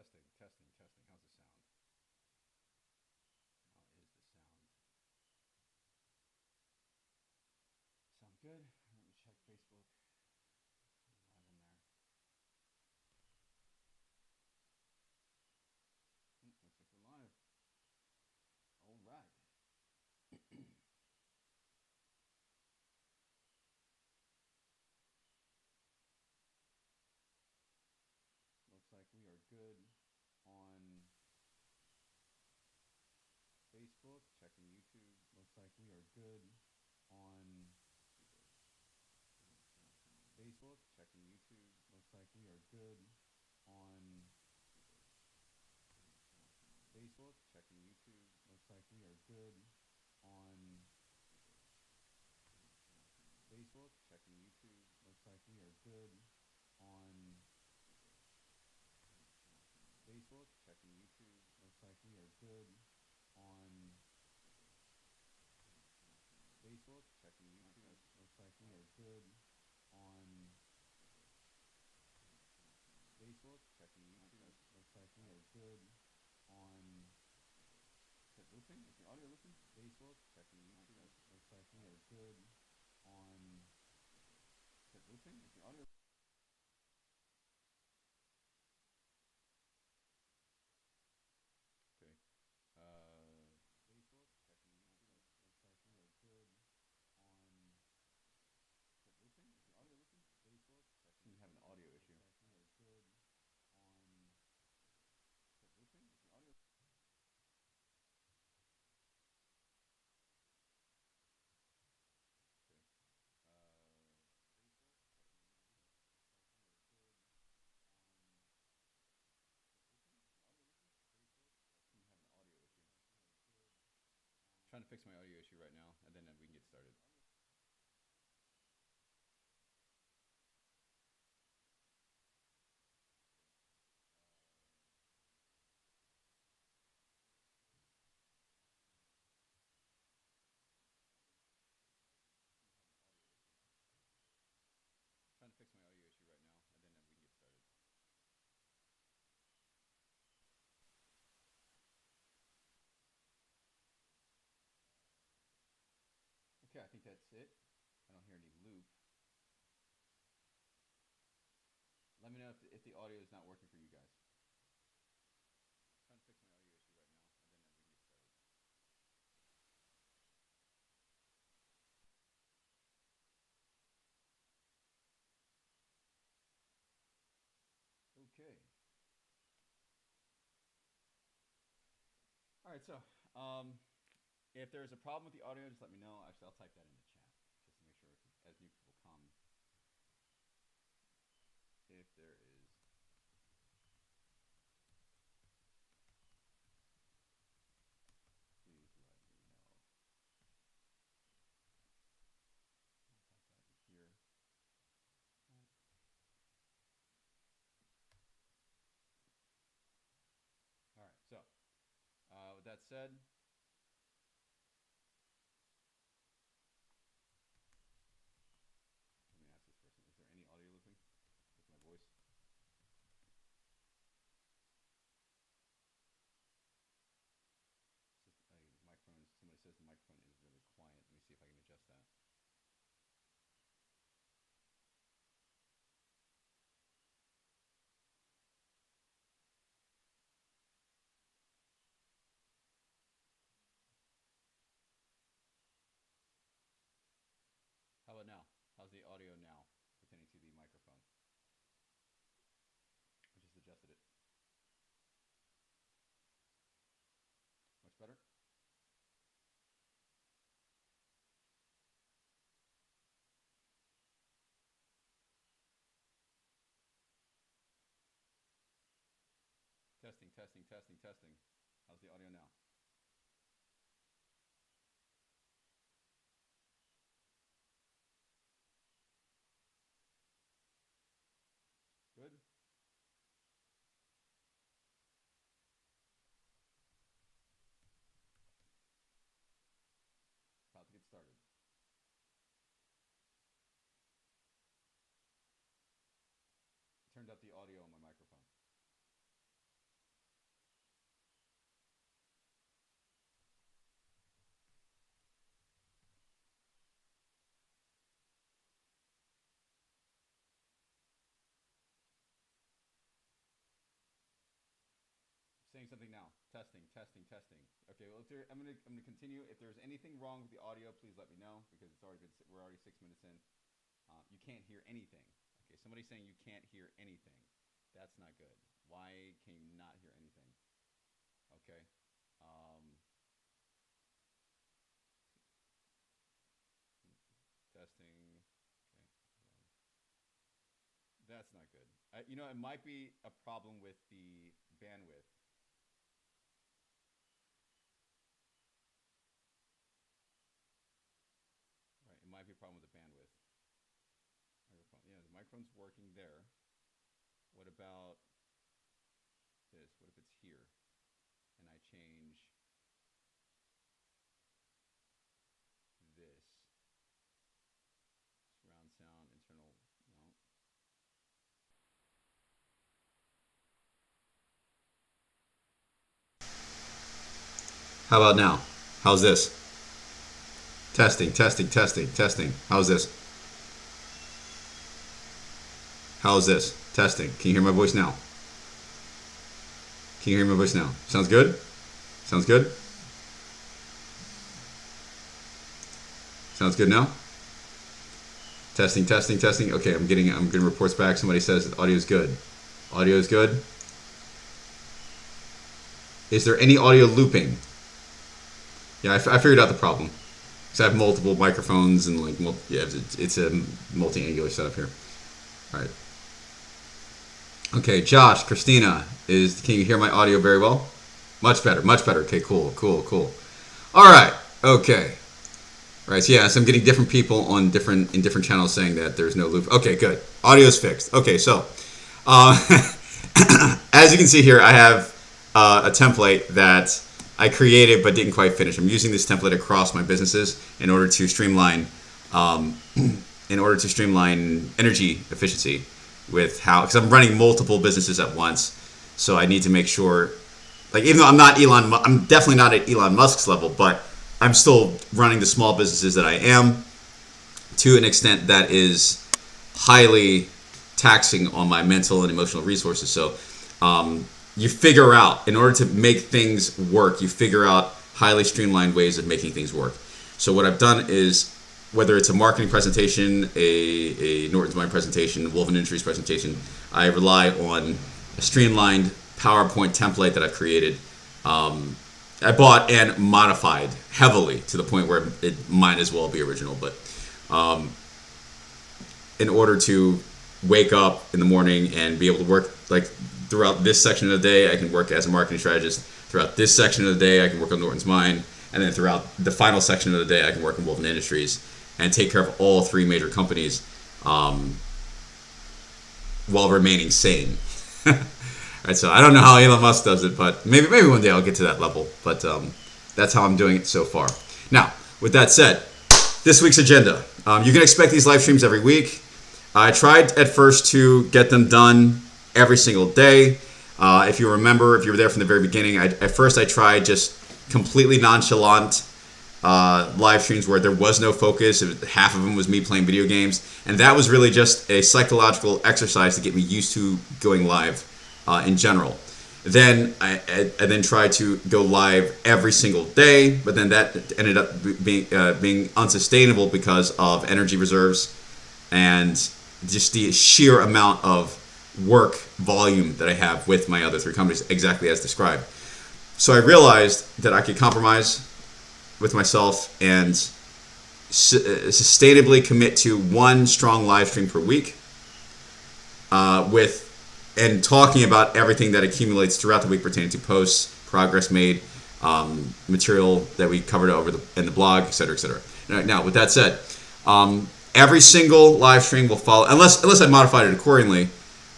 Testing, testing, testing. How's the sound? How is the sound? Sound good? Let me check Facebook. Live in there. Looks like we're live. All right. Looks like we are good on Facebook. Checking YouTube. Looks like we are good on Facebook. Checking YouTube. Looks like we are good on Facebook. Checking YouTube. Looks like we are good on Facebook. Checking YouTube. Looks like we are good on Facebook. Checking YouTube. Looks like we are good on Facebook. Checking YouTube. Looks like we are good on Facebook. Checking YouTube. Looks like we are good on. Is it looping? Is the audio looping? Facebook. Checking YouTube. Looks like we are good on. Is it looping? Is the audio? Okay. Facebook. Checking YouTube. Looks like we are good on. Is it looping? Is the audio looping? Facebook. Checking. You have an audio issue. Looks like we are good on. Is it looping? Is the audio? Okay. Facebook. Checking YouTube. Looks like we are good on. Is it looping? Is the audio looping? Facebook. You have an audio issue. Trying to fix my audio issue right now, and then we can get started. Trying to fix my audio issue right now, and then we can get started. Okay, I think that's it. I don't hear any loop. Let me know if the audio is not working for you guys. Trying to fix my audio issue right now, and then we can get started. Okay. All right, so if there's a problem with the audio, just let me know. Actually, I'll type that in the chat just to make sure as new people come. If there is please let me know. I'll type that in here. All right, so with that said, let me ask this person, is there any audio looping with my voice? Microphone, somebody says the microphone is really quiet. Let me see if I can adjust that. How about now? How's the audio now pertaining to the microphone? I just adjusted it. Much better? Testing, testing, testing, testing. How's the audio now? Good? About to get started. Turned up the audio on my microphone. doing something now. Testing, testing, testing. Okay, well, I'm gonna continue. If there's anything wrong with the audio, please let me know because we're already 6 minutes in. You can't hear anything. Okay, somebody's saying you can't hear anything. That's not good. Why can you not hear anything? Okay. Testing. Okay. That's not good. It might be a problem with the bandwidth. Right. It might be a problem with the bandwidth. Yeah, the microphone's working there. What about this? What if it's here? And I change this. Surround sound, internal, no. How about now? How's this? Testing, testing, testing, testing. How's this? How's this? Testing. Can you hear my voice now? Can you hear my voice now? Sounds good? Sounds good? Sounds good now? Testing, testing, testing. Okay, I'm getting reports back. Somebody says audio is good. Audio is good. Is there any audio looping? Yeah, I figured out the problem. Because I have multiple microphones and it's a multi-angular setup here. All right. Okay, Josh, Christina, can you hear my audio very well? Much better, much better. Okay, cool, cool, cool. All right, okay. All right, so yeah, so I'm getting different people in different channels saying that there's no loop. Okay, good. Audio's fixed. Okay, so as you can see here, I have a template that I created but didn't quite finish. I'm using this template across my businesses in order to streamline energy efficiency with because I'm running multiple businesses at once, so I need to make sure, even though I'm definitely not at Elon Musk's level, but I'm still running the small businesses that I am to an extent that is highly taxing on my mental and emotional resources. So you figure out, in order to make things work, you figure out highly streamlined ways of making things work. So what I've done is, whether it's a marketing presentation, a Norton's Mind presentation, a Wolven Industries presentation, I rely on a streamlined PowerPoint template that I've created. I bought and modified heavily to the point where it might as well be original. But in order to wake up in the morning and be able to work, throughout this section of the day, I can work as a marketing strategist. Throughout this section of the day, I can work on Norton's Mind. And then throughout the final section of the day, I can work in Wolven Industries and take care of all three major companies while remaining sane. Right, so I don't know how Elon Musk does it, but maybe one day I'll get to that level. But that's how I'm doing it so far. Now, with that said, this week's agenda. You can expect these live streams every week. I tried at first to get them done every single day. If you remember, if you were there from the very beginning, at first I tried just completely nonchalant live streams where there was no focus. Half of them was me playing video games, and that was really just a psychological exercise to get me used to going live in general. Then I then tried to go live every single day, but then that ended up being unsustainable because of energy reserves and just the sheer amount of work volume that I have with my other three companies, exactly as described. So I realized that I could compromise with myself and sustainably commit to one strong live stream per week and talking about everything that accumulates throughout the week pertaining to posts, progress made, material that we covered in the blog, et cetera, et cetera. Now, with that said, every single live stream will follow, unless I modified it accordingly,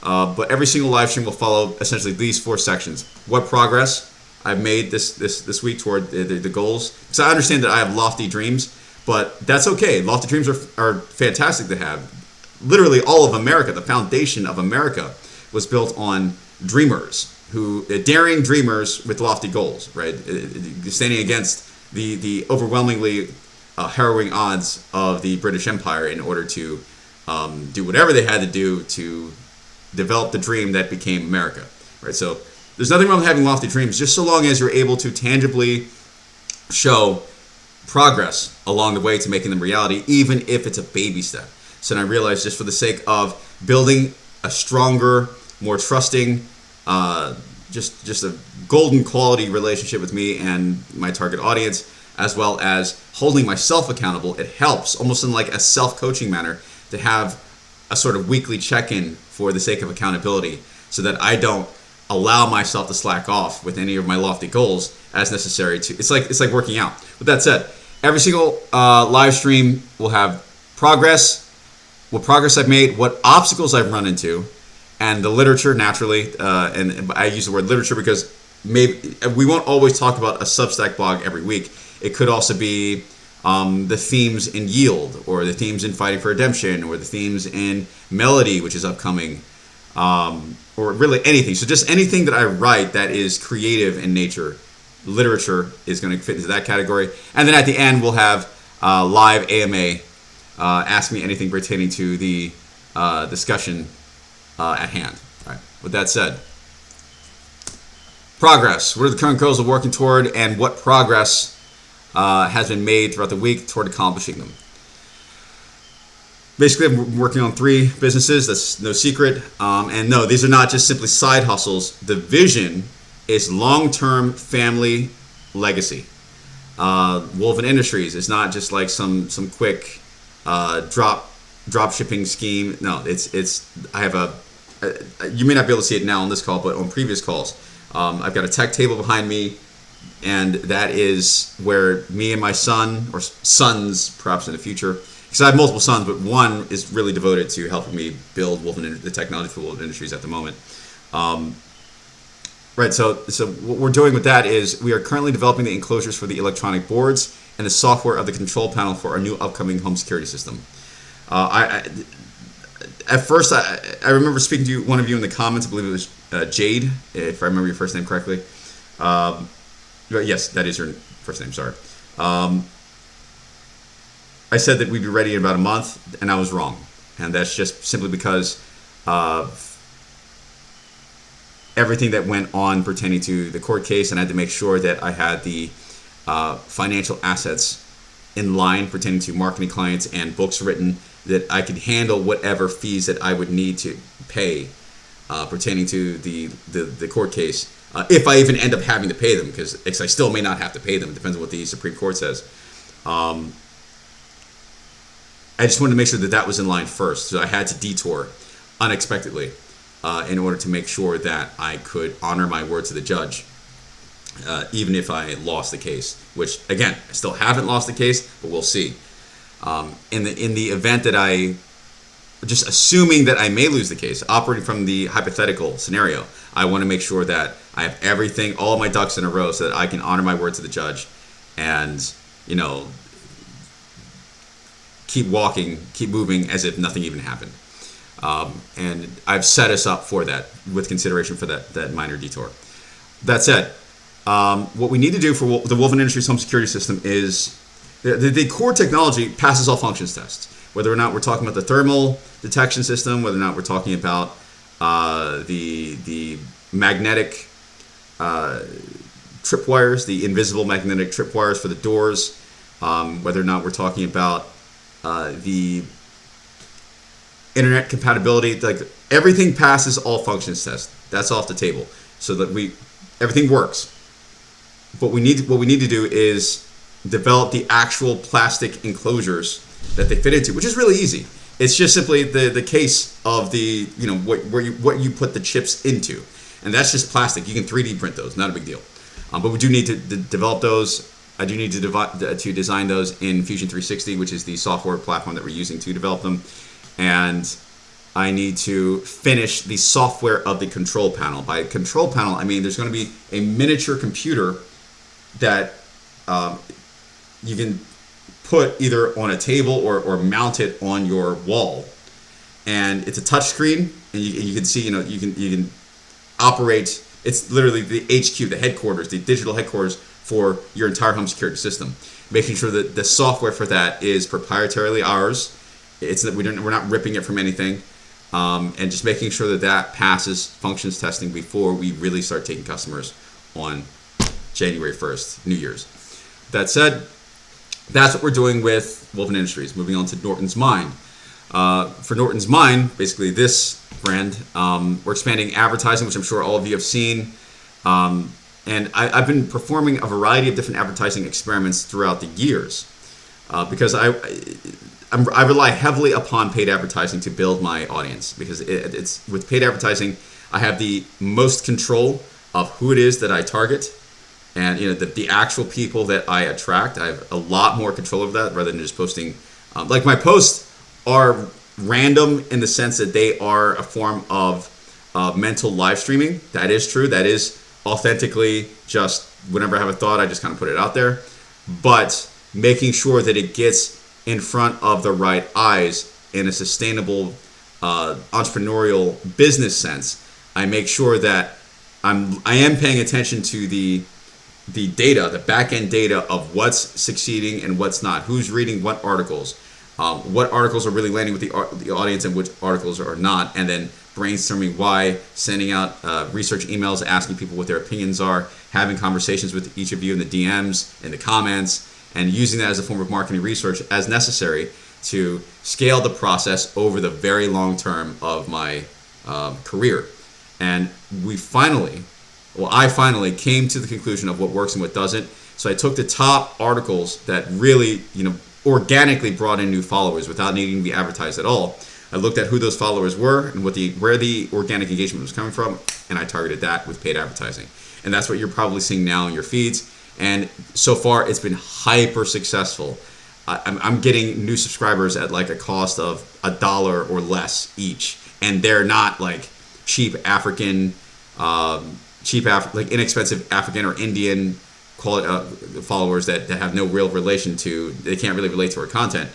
but every single live stream will follow essentially these four sections. What progress I've made this week toward the goals. Because I understand that I have lofty dreams, but that's okay. Lofty dreams are fantastic to have. Literally all of America, the foundation of America, was built on dreamers, daring dreamers with lofty goals, right? Standing against the overwhelmingly harrowing odds of the British Empire in order to do whatever they had to do to develop the dream that became America, right? So There's nothing wrong with having lofty dreams, just so long as you're able to tangibly show progress along the way to making them reality, even if it's a baby step. So then I realized, just for the sake of building a stronger, more trusting, just a golden quality relationship with me and my target audience, as well as holding myself accountable, it helps, almost in like a self-coaching manner, to have a sort of weekly check-in for the sake of accountability, so that I don't allow myself to slack off with any of my lofty goals as necessary to. It's like working out. With that said, every single live stream will have progress, what progress I've made, what obstacles I've run into, and the literature naturally. And I use the word literature because maybe we won't always talk about a Substack blog every week. It could also be the themes in Yield, or the themes in Fighting for Redemption, or the themes in Melody, which is upcoming, or really anything. So just anything that I write that is creative in nature, literature is going to fit into that category. And then at the end, we'll have live AMA, Ask Me Anything pertaining to the discussion at hand. All right. With that said, progress. What are the current goals we're working toward, and what progress has been made throughout the week toward accomplishing them? Basically, I'm working on 3 businesses. That's no secret. And no, these are not just simply side hustles. The vision is long-term family legacy. Wolven Industries is not just like some quick drop shipping scheme. No, it's. I have a. You may not be able to see it now on this call, but on previous calls, I've got a tech table behind me, and that is where me and my son, or sons perhaps in the future, because I have multiple sons, but one is really devoted to helping me build the technology for Wolven Industries at the moment. Right, so what we're doing with that is we are currently developing the enclosures for the electronic boards and the software of the control panel for our new upcoming home security system. At first, I remember speaking to one of you in the comments. I believe it was Jade, if I remember your first name correctly. But yes, that is her first name, sorry. I said that we'd be ready in about a month, and I was wrong. And that's just simply because of everything that went on pertaining to the court case, and I had to make sure that I had the financial assets in line pertaining to marketing clients and books written, that I could handle whatever fees that I would need to pay pertaining to the court case, if I even end up having to pay them, because I still may not have to pay them. It depends on what the Supreme Court says. I just wanted to make sure that was in line first, so I had to detour unexpectedly in order to make sure that I could honor my word to the judge, even if I lost the case, which, again, I still haven't lost the case, but we'll see. In the event that just assuming that I may lose the case, operating from the hypothetical scenario, I want to make sure that I have everything, all of my ducks in a row, so that I can honor my word to the judge and, keep walking, keep moving as if nothing even happened. And I've set us up for that with consideration for that minor detour. That said, what we need to do for the Wolven Industries home security system is the core technology passes all functions tests. Whether or not we're talking about the thermal detection system, whether or not we're talking about the magnetic tripwires, the invisible magnetic tripwires for the doors, whether or not we're talking about the internet compatibility, like everything passes all functions tests. That's off the table, so that everything works. What we need to do is develop the actual plastic enclosures that they fit into, which is really easy. It's just simply the case of the what you put the chips into, and that's just plastic. You can 3D print those, not a big deal. But we do need to develop those. I do need to design those in Fusion 360, which is the software platform that we're using to develop them. And I need to finish the software of the control panel. By control panel, I mean there's going to be a miniature computer that you can put either on a table or mount it on your wall. And it's a touch screen, and you can see, you can operate. It's literally the HQ, the headquarters, the digital headquarters for your entire home security system. Making sure that the software for that is proprietarily ours. It's that we're not ripping it from anything. and just making sure that that passes functions testing before we really start taking customers on January 1st, New Year's. That said, that's what we're doing with Woven Industries. Moving on to Norton's Mind. For Norton's Mind, basically this brand, we're expanding advertising, which I'm sure all of you have seen. And I've been performing a variety of different advertising experiments throughout the years because I rely heavily upon paid advertising to build my audience, because it's with paid advertising, I have the most control of who it is that I target, and the actual people that I attract. I have a lot more control over that rather than just posting. Like my posts are random in the sense that they are a form of mental live streaming. That is true. That is authentically just whenever I have a thought, I just kind of put it out there. But making sure that it gets in front of the right eyes in a sustainable entrepreneurial business sense, I make sure that I am paying attention to the data, the back end data of what's succeeding and what's not, who's reading what articles are really landing with the audience and which articles are not, and then brainstorming why, sending out research emails asking people what their opinions are, having conversations with each of you in the DMs, in the comments, and using that as a form of marketing research as necessary to scale the process over the very long term of my career. And I finally came to the conclusion of what works and what doesn't. So I took the top articles that really, organically brought in new followers without needing to be advertised at all. I looked at who those followers were and where the organic engagement was coming from, and I targeted that with paid advertising. And that's what you're probably seeing now in your feeds. And so far, it's been hyper successful. I'm getting new subscribers at like a cost of $1 or less each, and they're not like cheap African, like inexpensive African or Indian followers that have no real relation to. They can't really relate to our content.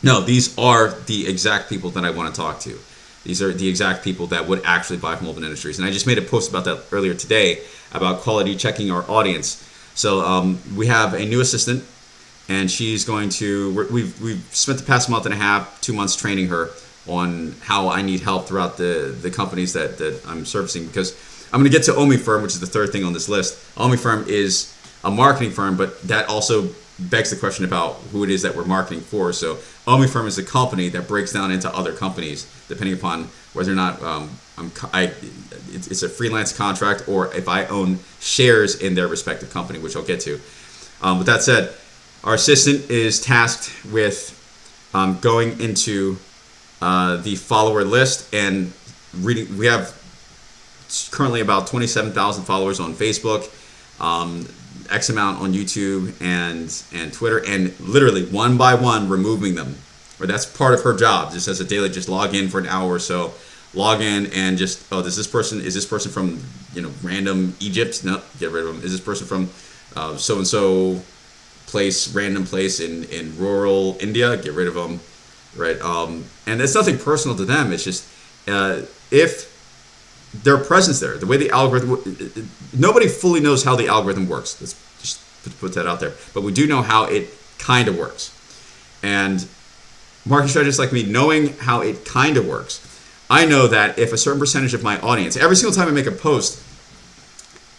No, these are the exact people that I want to talk to. These are the exact people that would actually buy from Woven Industries. And I just made a post about that earlier today about quality checking our audience. So we have a new assistant, and she's going to. We've spent the past month and a half, 2 months training her on how I need help throughout the companies that I'm servicing, because I'm going to get to Omi Firm, which is the third thing on this list. Omi Firm is a marketing firm, but that also begs the question about who it is that we're marketing for. So Omi Firm is a company that breaks down into other companies depending upon whether or not it's a freelance contract or if I own shares in their respective company, which I'll get to. With that said, our assistant is tasked with going into the follower list and reading. We have currently about 27,000 followers on Facebook, X amount on YouTube and Twitter, and literally one by one removing them. Or that's part of her job, just as a daily, just log in for an hour or so, log in and just, is this person from random Egypt? No, get rid of them. Is this person from so and so random place in rural India? Get rid of them, right? And it's nothing personal to them. It's just if their presence there, the way the algorithm, nobody fully knows how the algorithm works. Let's just put that out there. But we do know how it kind of works. And marketing strategists like me, knowing how it kind of works, I know that if a certain percentage of my audience, every single time I make a post,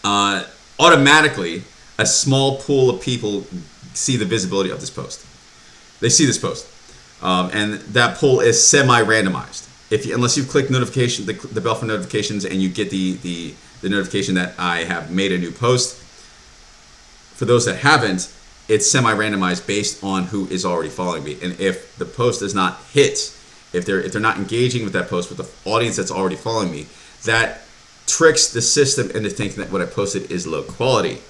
automatically a small pool of people see the visibility of this post. They see this post. And that pool is semi-randomized. Unless you've clicked notification, the bell for notifications, and you get the notification that I have made a new post. For those that haven't, it's semi-randomized based on who is already following me. And if the post does not hit, if they're not engaging with that post with the audience that's already following me, that tricks the system into thinking that what I posted is low quality.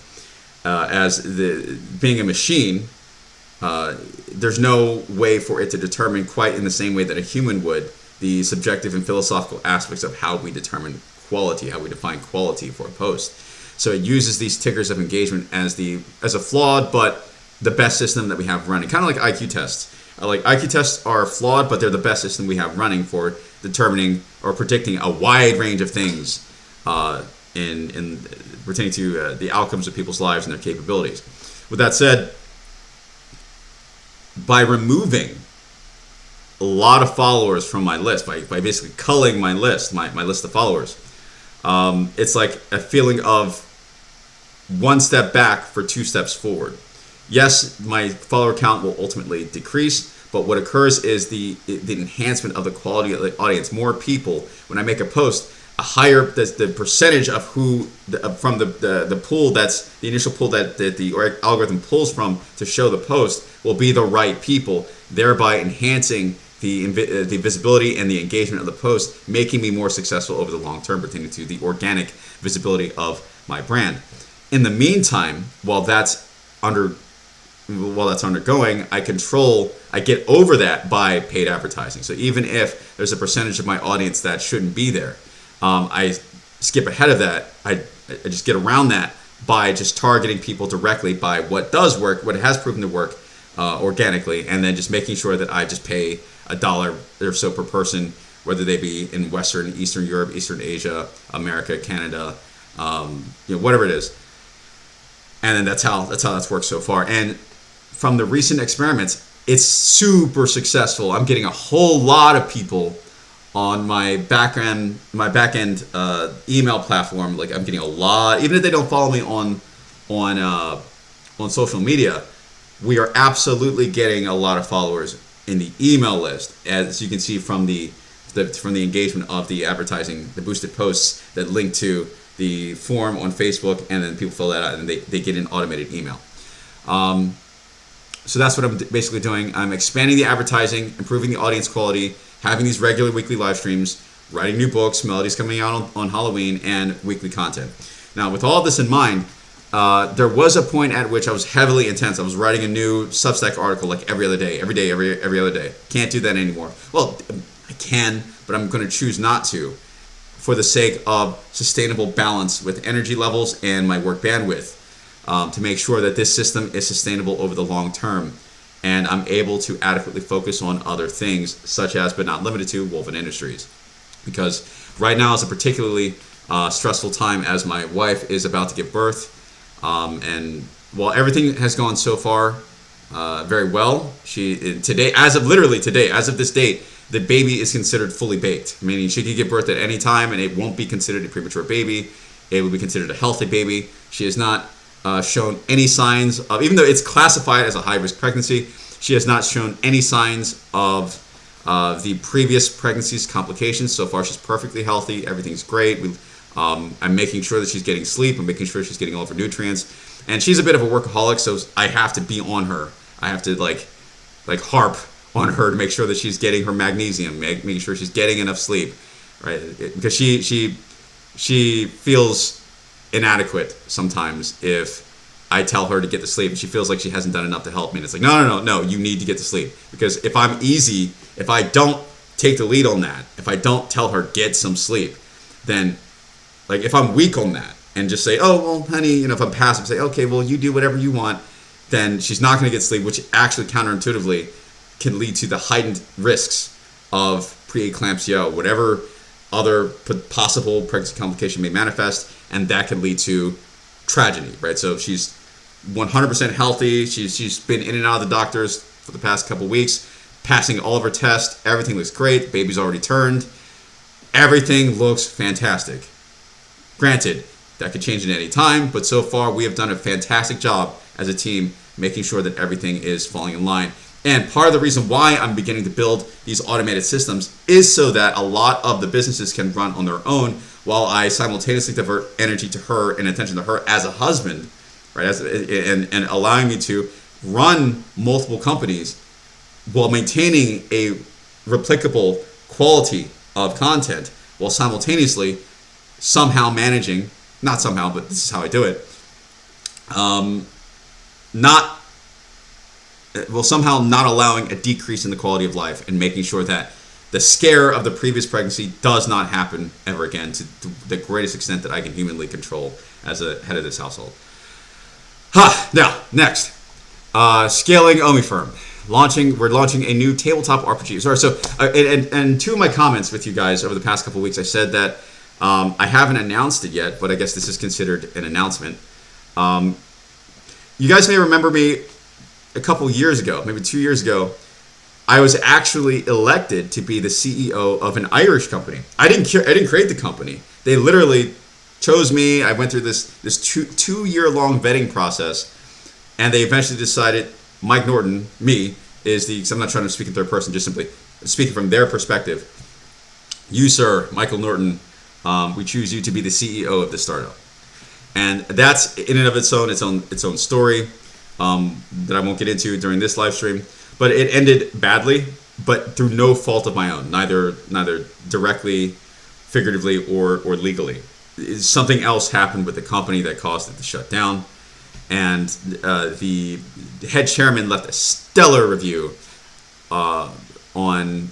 Being a machine, there's no way for it to determine quite in the same way that a human would the subjective and philosophical aspects of how we determine quality, how we define quality for a post. So it uses these tickers of engagement as a flawed but the best system that we have running, kind of like IQ tests. Like IQ tests are flawed, but they're the best system we have running for determining or predicting a wide range of things in pertaining to the outcomes of people's lives and their capabilities. With that said, by removing a lot of followers from my list by basically culling my list, my list of followers. It's like a feeling of one step back for two steps forward. Yes, my follower count will ultimately decrease, but what occurs is the enhancement of the quality of the audience. More people, when I make a post, a higher the percentage of who from the pool, that's the initial pool that the algorithm pulls from to show the post, will be the right people, thereby enhancing the visibility and the engagement of the post, making me more successful over the long term pertaining to the organic visibility of my brand. In the meantime, while that's undergoing, I get over that by paid advertising. So even if there's a percentage of my audience that shouldn't be there, I skip ahead of that. I just get around that by just targeting people directly by what does work, what has proven to work organically, and then just making sure that I just pay $1 or so per person, whether they be in Western, Eastern Europe, Eastern Asia, America, Canada, whatever it is. And then that's how that's worked so far. And from the recent experiments, it's super successful. I'm getting a whole lot of people on my back end email platform. Like, I'm getting a lot, even if they don't follow me on social media. We are absolutely getting a lot of followers in the email list, as you can see from the engagement of the advertising, the boosted posts that link to the form on Facebook, and then people fill that out and they get an automated email. So that's what I'm basically doing. I'm expanding the advertising, improving the audience quality, having these regular weekly live streams, writing new books, melodies coming out on Halloween, and weekly content. Now, with all this in mind, there was a point at which I was heavily intense. I was writing a new Substack article like every other day, every other day. Can't do that anymore. Well, I can, but I'm going to choose not to, for the sake of sustainable balance with energy levels and my work bandwidth, to make sure that this system is sustainable over the long term, and I'm able to adequately focus on other things, such as, but not limited to, Woven Industries. Because right now is a particularly stressful time, as my wife is about to give birth. And while everything has gone so far very well, as of this date, the baby is considered fully baked, meaning she could give birth at any time and it won't be considered a premature baby. It will be considered a healthy baby. She has not shown any signs of, even though it's classified as a high-risk pregnancy, she has not shown any signs of the previous pregnancy's complications. So far, she's perfectly healthy. Everything's great. I'm making sure that she's getting sleep. I'm making sure she's getting all of her nutrients. And she's a bit of a workaholic, so I have to be on her. I have to like harp on her to make sure that she's getting her magnesium, making sure she's getting enough sleep, right? Because she feels inadequate sometimes if I tell her to get to sleep, and she feels like she hasn't done enough to help me. And it's like, no, you need to get to sleep. Because if I'm easy, if I don't take the lead on that, if I don't tell her get some sleep, then, like, if I'm weak on that and just say, oh, well, honey, if I'm passive, say, okay, well, you do whatever you want, then she's not going to get sleep, which actually counterintuitively can lead to the heightened risks of preeclampsia, whatever other possible pregnancy complication may manifest, and that can lead to tragedy, right? So she's 100% healthy. She's been in and out of the doctors for the past couple weeks, passing all of her tests. Everything looks great. The baby's already turned. Everything looks fantastic. Granted, that could change at any time, but so far we have done a fantastic job as a team making sure that everything is falling in line. And part of the reason why I'm beginning to build these automated systems is so that a lot of the businesses can run on their own, while I simultaneously divert energy to her and attention to her as a husband, right? And allowing me to run multiple companies while maintaining a replicable quality of content, while simultaneously somehow managing, not somehow, but this is how I do it, somehow not allowing a decrease in the quality of life, and making sure that the scare of the previous pregnancy does not happen ever again, to the greatest extent that I can humanly control as a head of this household. Now, next, scaling OmiFirm. We're launching a new tabletop RPG. Sorry, so and two of my comments with you guys over the past couple of weeks, I said that I haven't announced it yet, but I guess this is considered an announcement. You guys may remember me a couple years ago, maybe 2 years ago, I was actually elected to be the CEO of an Irish company. I didn't create the company. They literally chose me. I went through this two-year long vetting process, and they eventually decided Mike Norton, me, is the. 'Cause I'm not trying to speak in third person, just simply speaking from their perspective. You, sir, Michael Norton, we choose you to be the CEO of this startup, and that's in and of its own story that I won't get into during this live stream. But it ended badly, but through no fault of my own, neither directly, figuratively, or legally. Something else happened with the company that caused it to shut down, and the head chairman left a stellar review on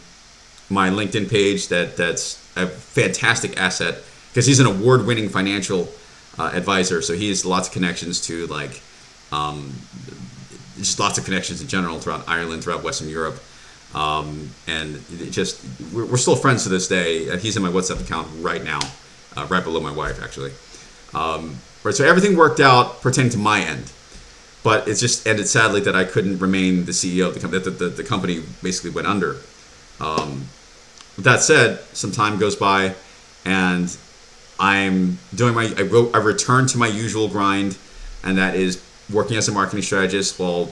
my LinkedIn page. That's a fantastic asset because he's an award-winning financial advisor, so he has lots of connections to just lots of connections in general throughout Ireland, throughout Western Europe, and we're still friends to this day. He's in my WhatsApp account right now, right below my wife actually. Right, so everything worked out pertaining to my end, but it just ended sadly that I couldn't remain the CEO of the company. The company basically went under. With that said, some time goes by, and I'm doing I return to my usual grind, and that is working as a marketing strategist while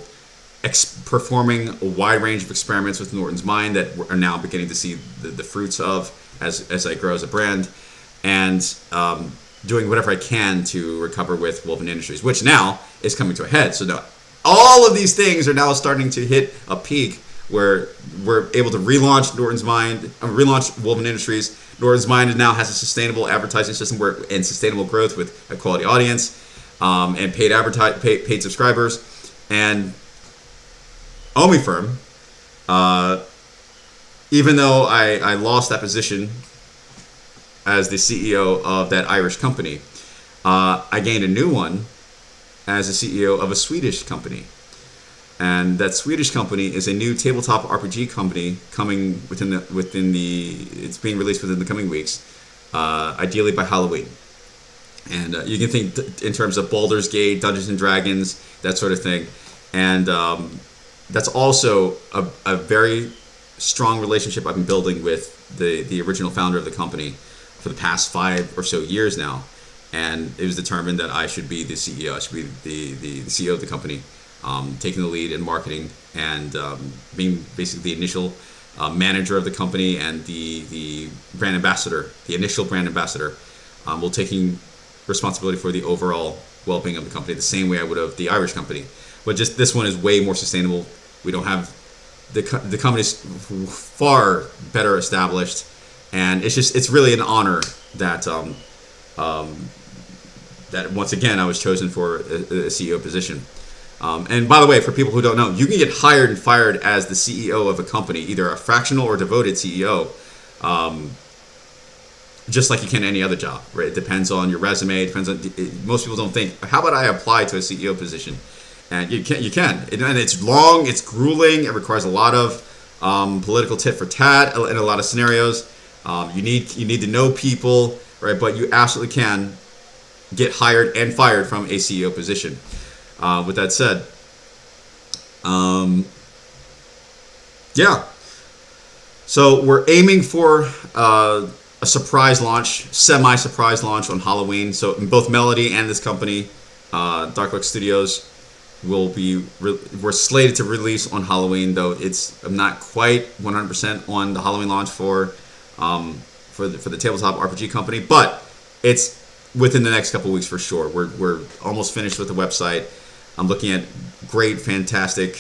performing a wide range of experiments with Norton's Mind that are now beginning to see the fruits of as I grow as a brand, and doing whatever I can to recover with Woven Industries, which now is coming to a head. So now all of these things are now starting to hit a peak where we're able to relaunch Norton's Mind, relaunch Woven Industries. Norton's Mind now has a sustainable advertising system and sustainable growth with a quality audience. And paid subscribers, and OmiFirm, even though I lost that position as the CEO of that Irish company, I gained a new one as the CEO of a Swedish company, and that Swedish company is a new tabletop RPG company coming it's being released within the coming weeks, ideally by Halloween. And you can think in terms of Baldur's Gate, Dungeons and Dragons, that sort of thing. And that's also a very strong relationship I've been building with the original founder of the company for the past 5 or so years now. And it was determined that I should be the CEO. I should be the CEO of the company, taking the lead in marketing and being basically the initial manager of the company and the brand ambassador, the initial brand ambassador, while taking responsibility for the overall well-being of the company the same way I would have the Irish company, but just this one is way more sustainable. We don't have the company's far better established, and it's really an honor that that once again I was chosen for a CEO position. And by the way, for people who don't know, you can get hired and fired as the CEO of a company, either a fractional or devoted CEO. Just like you can any other job, right? It depends on your resume. It depends on. Most people don't think, how about I apply to a CEO position? And you can. And it's long, it's grueling. It requires a lot of political tit for tat in a lot of scenarios. You need to know people, right? But you absolutely can get hired and fired from a CEO position. With that said, yeah. So we're aiming for a surprise launch, semi-surprise launch on Halloween. So both Melody and this company, Darklook Studios, we're slated to release on Halloween. Though I'm not quite 100% on the Halloween launch for the tabletop RPG company, but it's within the next couple weeks for sure. We're almost finished with the website. I'm looking at great, fantastic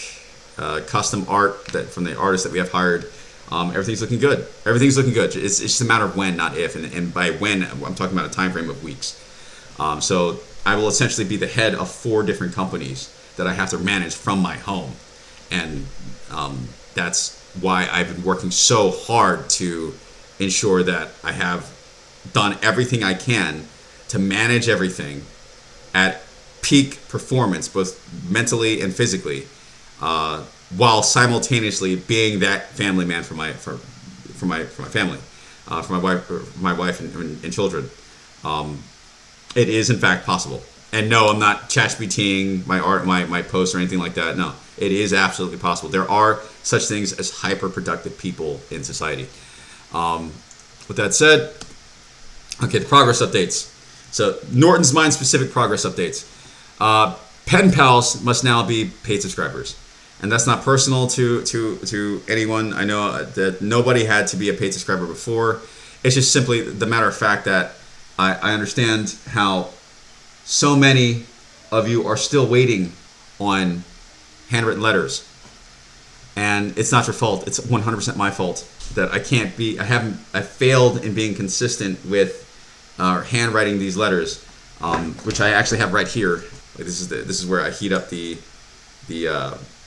custom art from the artists that we have hired. Everything's looking good. It's just a matter of when, not if. And by when, I'm talking about a time frame of weeks. So I will essentially be the head of 4 different companies that I have to manage from my home. And that's why I've been working so hard to ensure that I have done everything I can to manage everything at peak performance, both mentally and physically, while simultaneously being that family man for my family, for my wife and children. It is in fact possible. And no, I'm not ChatGPTing my art, my posts or anything like that. No, it is absolutely possible. There are such things as hyper-productive people in society. With that said, okay, the progress updates. So Norton's mind-specific progress updates. Pen pals must now be paid subscribers, and that's not personal to anyone. I know that nobody had to be a paid subscriber before. It's just simply the matter of fact that I understand how so many of you are still waiting on handwritten letters, and it's not your fault. It's 100% my fault that I failed in being consistent with handwriting these letters, which I actually have right here. Like this is where I heat up the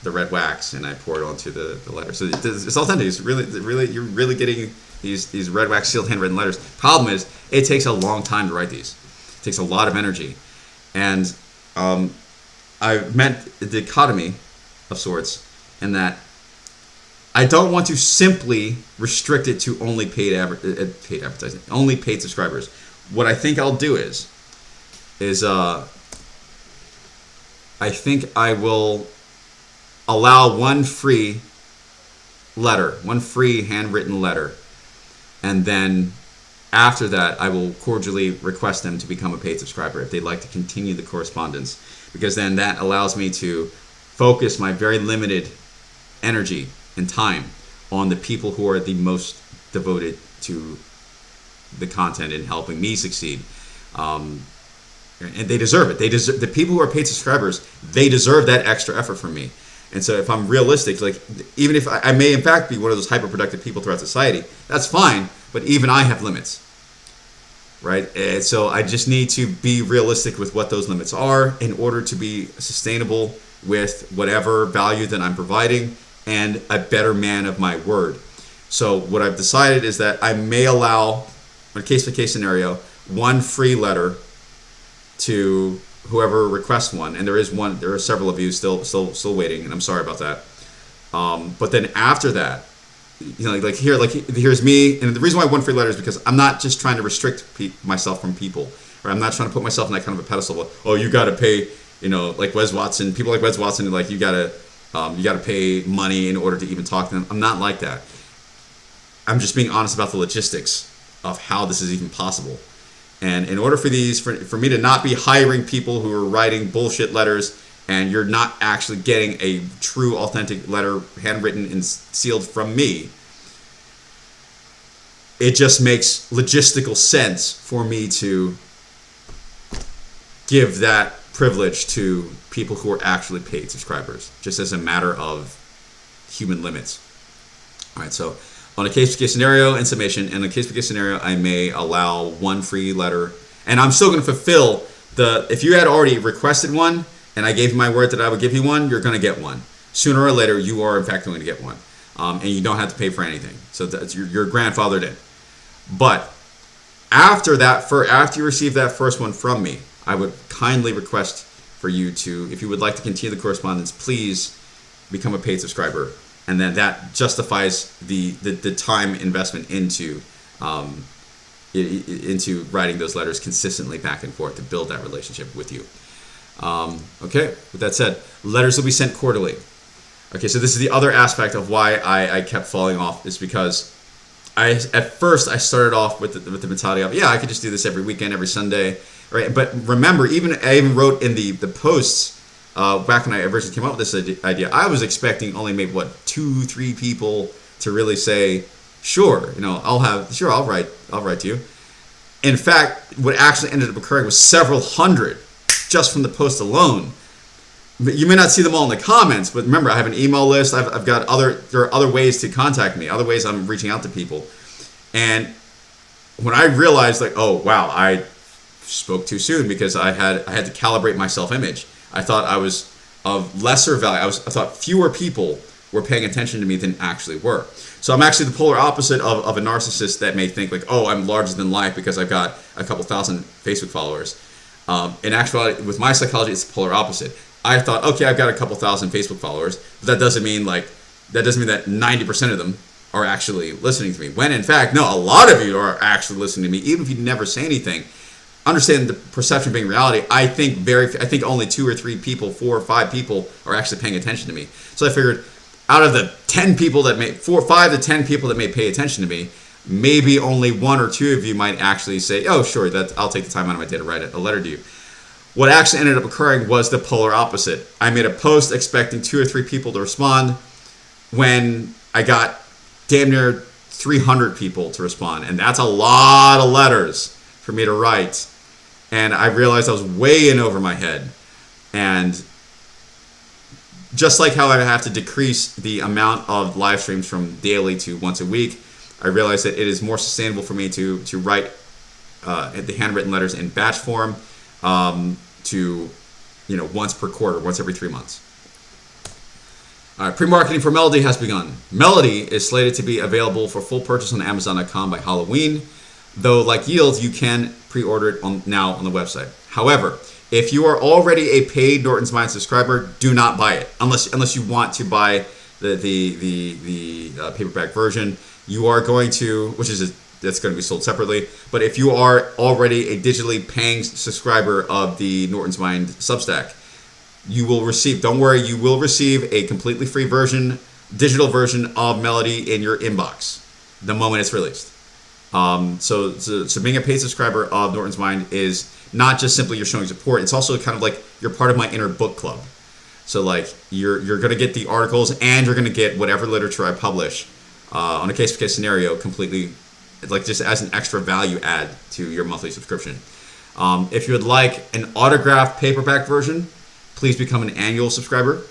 red wax and I pour it onto the letter. So it's authentic. It's really you're really getting these red wax sealed handwritten letters. Problem is, it takes a long time to write these. It takes a lot of energy, and I meant a dichotomy of sorts in that I don't want to simply restrict it to only paid advertising, only paid subscribers. What I think I'll do is I think I will allow one free handwritten letter, and then after that I will cordially request them to become a paid subscriber if they'd like to continue the correspondence, because then that allows me to focus my very limited energy and time on the people who are the most devoted to the content and helping me succeed. And they deserve it. The people who are paid subscribers, they deserve that extra effort from me. And so if I'm realistic, like even if I may in fact be one of those hyper-productive people throughout society, that's fine, but even I have limits, right? And so I just need to be realistic with what those limits are in order to be sustainable with whatever value that I'm providing and a better man of my word. So what I've decided is that I may allow, in a case-by-case scenario, one free letter to whoever requests one, and there are several of you still waiting, and I'm sorry about that. But then after that, here's me, and the reason why one free letter is because I'm not just trying to restrict myself from people, or I'm not trying to put myself in that kind of a pedestal of, oh, you got to pay, like Wes Watson, people like Wes Watson, like you got to pay money in order to even talk to them. I'm not like that. I'm just being honest about the logistics of how this is even possible. And in order for me to not be hiring people who are writing bullshit letters, and you're not actually getting a true, authentic letter handwritten and sealed from me, it just makes logistical sense for me to give that privilege to people who are actually paid subscribers, just as a matter of human limits. All right, so on a case-by-case scenario and summation, in a case-by-case scenario, I may allow one free letter, and I'm still going to fulfill if you had already requested one, and I gave you my word that I would give you one, you're going to get one. Sooner or later, you are in fact going to get one, and you don't have to pay for anything. So that's your grandfathered in. But after you receive that first one from me, I would kindly request for you to, if you would like to continue the correspondence, please become a paid subscriber. And then that justifies the time investment into writing those letters consistently back and forth to build that relationship with you. Okay, with that said, letters will be sent quarterly. Okay, so this is the other aspect of why I kept falling off, is because at first I started off with the mentality of, yeah, I could just do this every weekend, every Sunday, right? But remember, I even wrote in the posts back when I originally came up with this idea, I was expecting only maybe 2-3 people to really say, sure, I'll write to you. In fact, what actually ended up occurring was several hundred just from the post alone. But you may not see them all in the comments, but remember, I have an email list. I've got there are other ways to contact me, other ways I'm reaching out to people. And when I realized, like, oh wow, I spoke too soon, because I had to calibrate my self-image. I thought I was of lesser value. I thought fewer people were paying attention to me than actually were. So I'm actually the polar opposite of a narcissist that may think like, oh, I'm larger than life because I've got a couple thousand Facebook followers. In actuality, with my psychology, it's the polar opposite. I thought, okay, I've got a couple thousand Facebook followers, but that doesn't mean that 90% of them are actually listening to me. When in fact, no, a lot of you are actually listening to me, even if you never say anything. understand the perception being reality, I think only 2 or 3 people, 4 or 5 people are actually paying attention to me. So I figured out of the 10 people that may 5 to 10 people that may pay attention to me, maybe only 1 or 2 of you might actually say, "Oh, sure, I'll take the time out of my day to write a letter to you." What actually ended up occurring was the polar opposite. I made a post expecting 2 or 3 people to respond when I got damn near 300 people to respond. And that's a lot of letters for me to write. And I realized I was way in over my head. And just like how I have to decrease the amount of live streams from daily to once a week, I realized that it is more sustainable for me to write the handwritten letters in batch form to once per quarter, once every 3 months. All right, pre-marketing for Melody has begun. Melody is slated to be available for full purchase on Amazon.com by Halloween, though like Yield, you can pre-order it now on the website. However, if you are already a paid Norton's Mind subscriber, do not buy it unless you want to buy the paperback version. You are going to, that's going to be sold separately. But if you are already a digitally paying subscriber of the Norton's Mind Substack, you will receive, don't worry, you will receive a completely free version, digital version of Melody in your inbox the moment it's released. So being a paid subscriber of Norton's Mind is not just simply you're showing support, it's also kind of like you're part of my inner book club. So like you're going to get the articles and you're going to get whatever literature I publish on a case-by-case scenario completely, like just as an extra value add to your monthly subscription. If you would like an autographed paperback version, please become an annual subscriber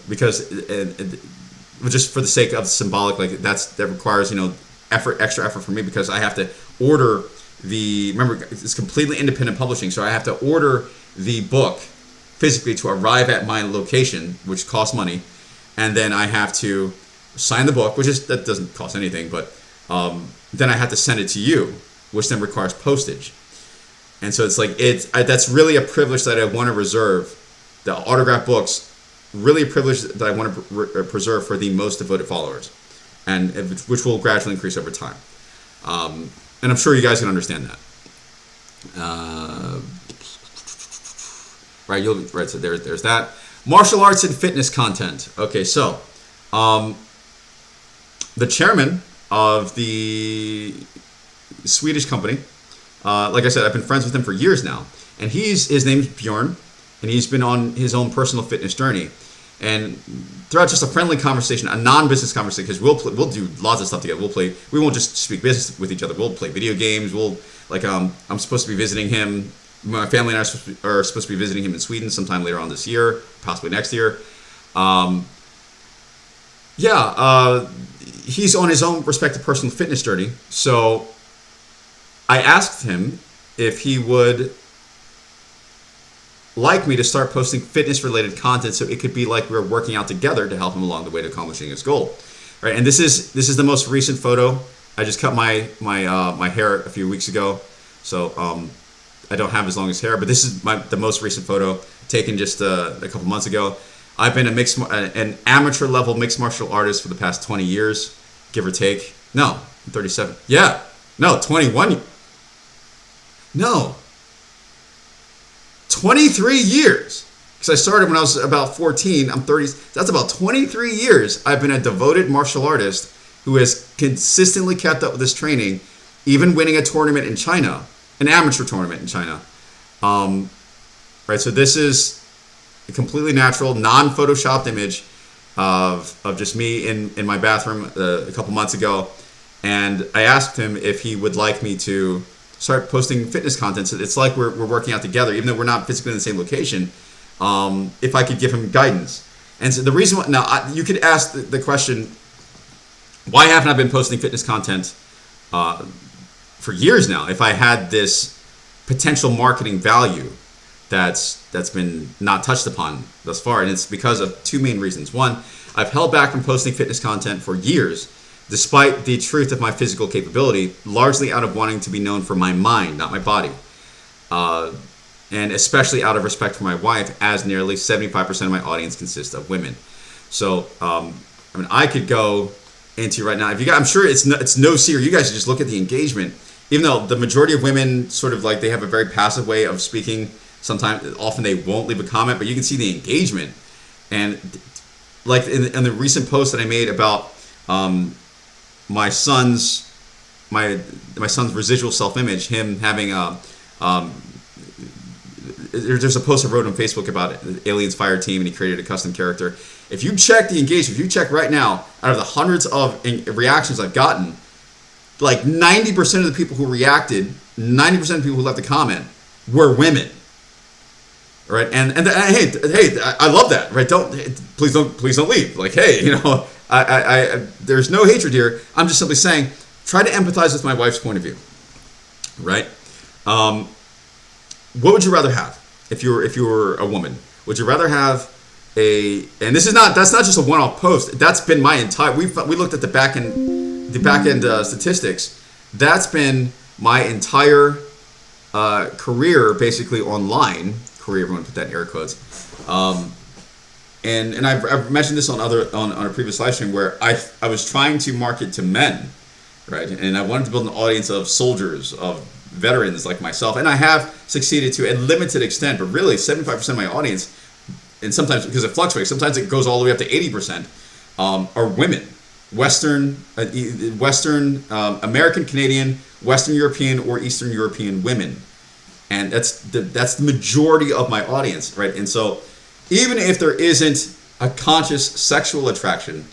because just for the sake of symbolic, like that requires extra effort for me because I have to order remember it's completely independent publishing, so I have to order the book physically to arrive at my location, which costs money, and then I have to sign the book, that doesn't cost anything, but then I have to send it to you, which then requires postage. And so it's like that's really a privilege that I want to reserve. The autographed books, really a privilege that I want to preserve for the most devoted followers, and which will gradually increase over time. And I'm sure you guys can understand that. Right. So there's that. Martial arts and fitness content. Okay, so the chairman of the Swedish company. Like I said, I've been friends with him for years now, and his name is Bjorn, and he's been on his own personal fitness journey. And throughout just a friendly conversation, a non-business conversation, because we'll do lots of stuff together. We won't just speak business with each other. We'll play video games. I'm supposed to be visiting him. My family and I are supposed to be visiting him in Sweden sometime later on this year, possibly next year. He's on his own respective personal fitness journey, so I asked him if he would like me to start posting fitness-related content so it could be like we were working out together to help him along the way to accomplishing his goal. Right? And this is the most recent photo. I just cut my hair a few weeks ago, so I don't have as long as hair, but this is the most recent photo taken just a couple months ago. I've been an amateur level mixed martial artist for the past 20 years, give or take. No, I'm 37. Yeah, no, 21. No, 23 years. Because I started when I was about 14. I'm 30. That's about 23 years I've been a devoted martial artist who has consistently kept up with this training, even winning a tournament in China, an amateur tournament in China. Right, so this is a completely natural, non-photoshopped image of just me in my bathroom a couple months ago. And I asked him if he would like me to start posting fitness content. So it's like we're working out together, even though we're not physically in the same location. If I could give him guidance. And so the reason why, now you could ask the question, why haven't I been posting fitness content for years now if I had this potential marketing value that's been not touched upon thus far? And it's because of two main reasons. One, I've held back from posting fitness content for years, despite the truth of my physical capability, largely out of wanting to be known for my mind, not my body. And especially out of respect for my wife, as nearly 75% of my audience consists of women. So, I could go into right now. If you guys, I'm sure it's no secret. You guys just look at the engagement. even though the majority of women sort of like they have a very passive way of speaking, often they won't leave a comment, but you can see the engagement. And like in the recent post that I made about my son's residual self-image, him having there's a post I wrote on Facebook about the Aliens Fire Team, and he created a custom character. If you check the engagement, if you check right now, out of the hundreds of reactions I've gotten, like 90% of the people who reacted, 90% of the people who left a comment were women. Right? And hey, I love that. Right? Please don't leave. Like, hey, I there's no hatred here. I'm just simply saying, try to empathize with my wife's point of view. Right? What would you rather have if you were a woman? Would you rather have and that's not just a one-off post. That's been my entire. We looked at the back end statistics. That's been my entire career, basically online. Career, everyone put that in air quotes. And I've mentioned this on a previous live stream where I was trying to market to men, right? And I wanted to build an audience of soldiers, of veterans like myself, and I have succeeded to a limited extent. But really, 75% of my audience, and sometimes because it fluctuates, sometimes it goes all the way up to 80%, are women, Western, American, Canadian, Western European, or Eastern European women. And that's the majority of my audience, right? And so even if there isn't a conscious sexual attraction,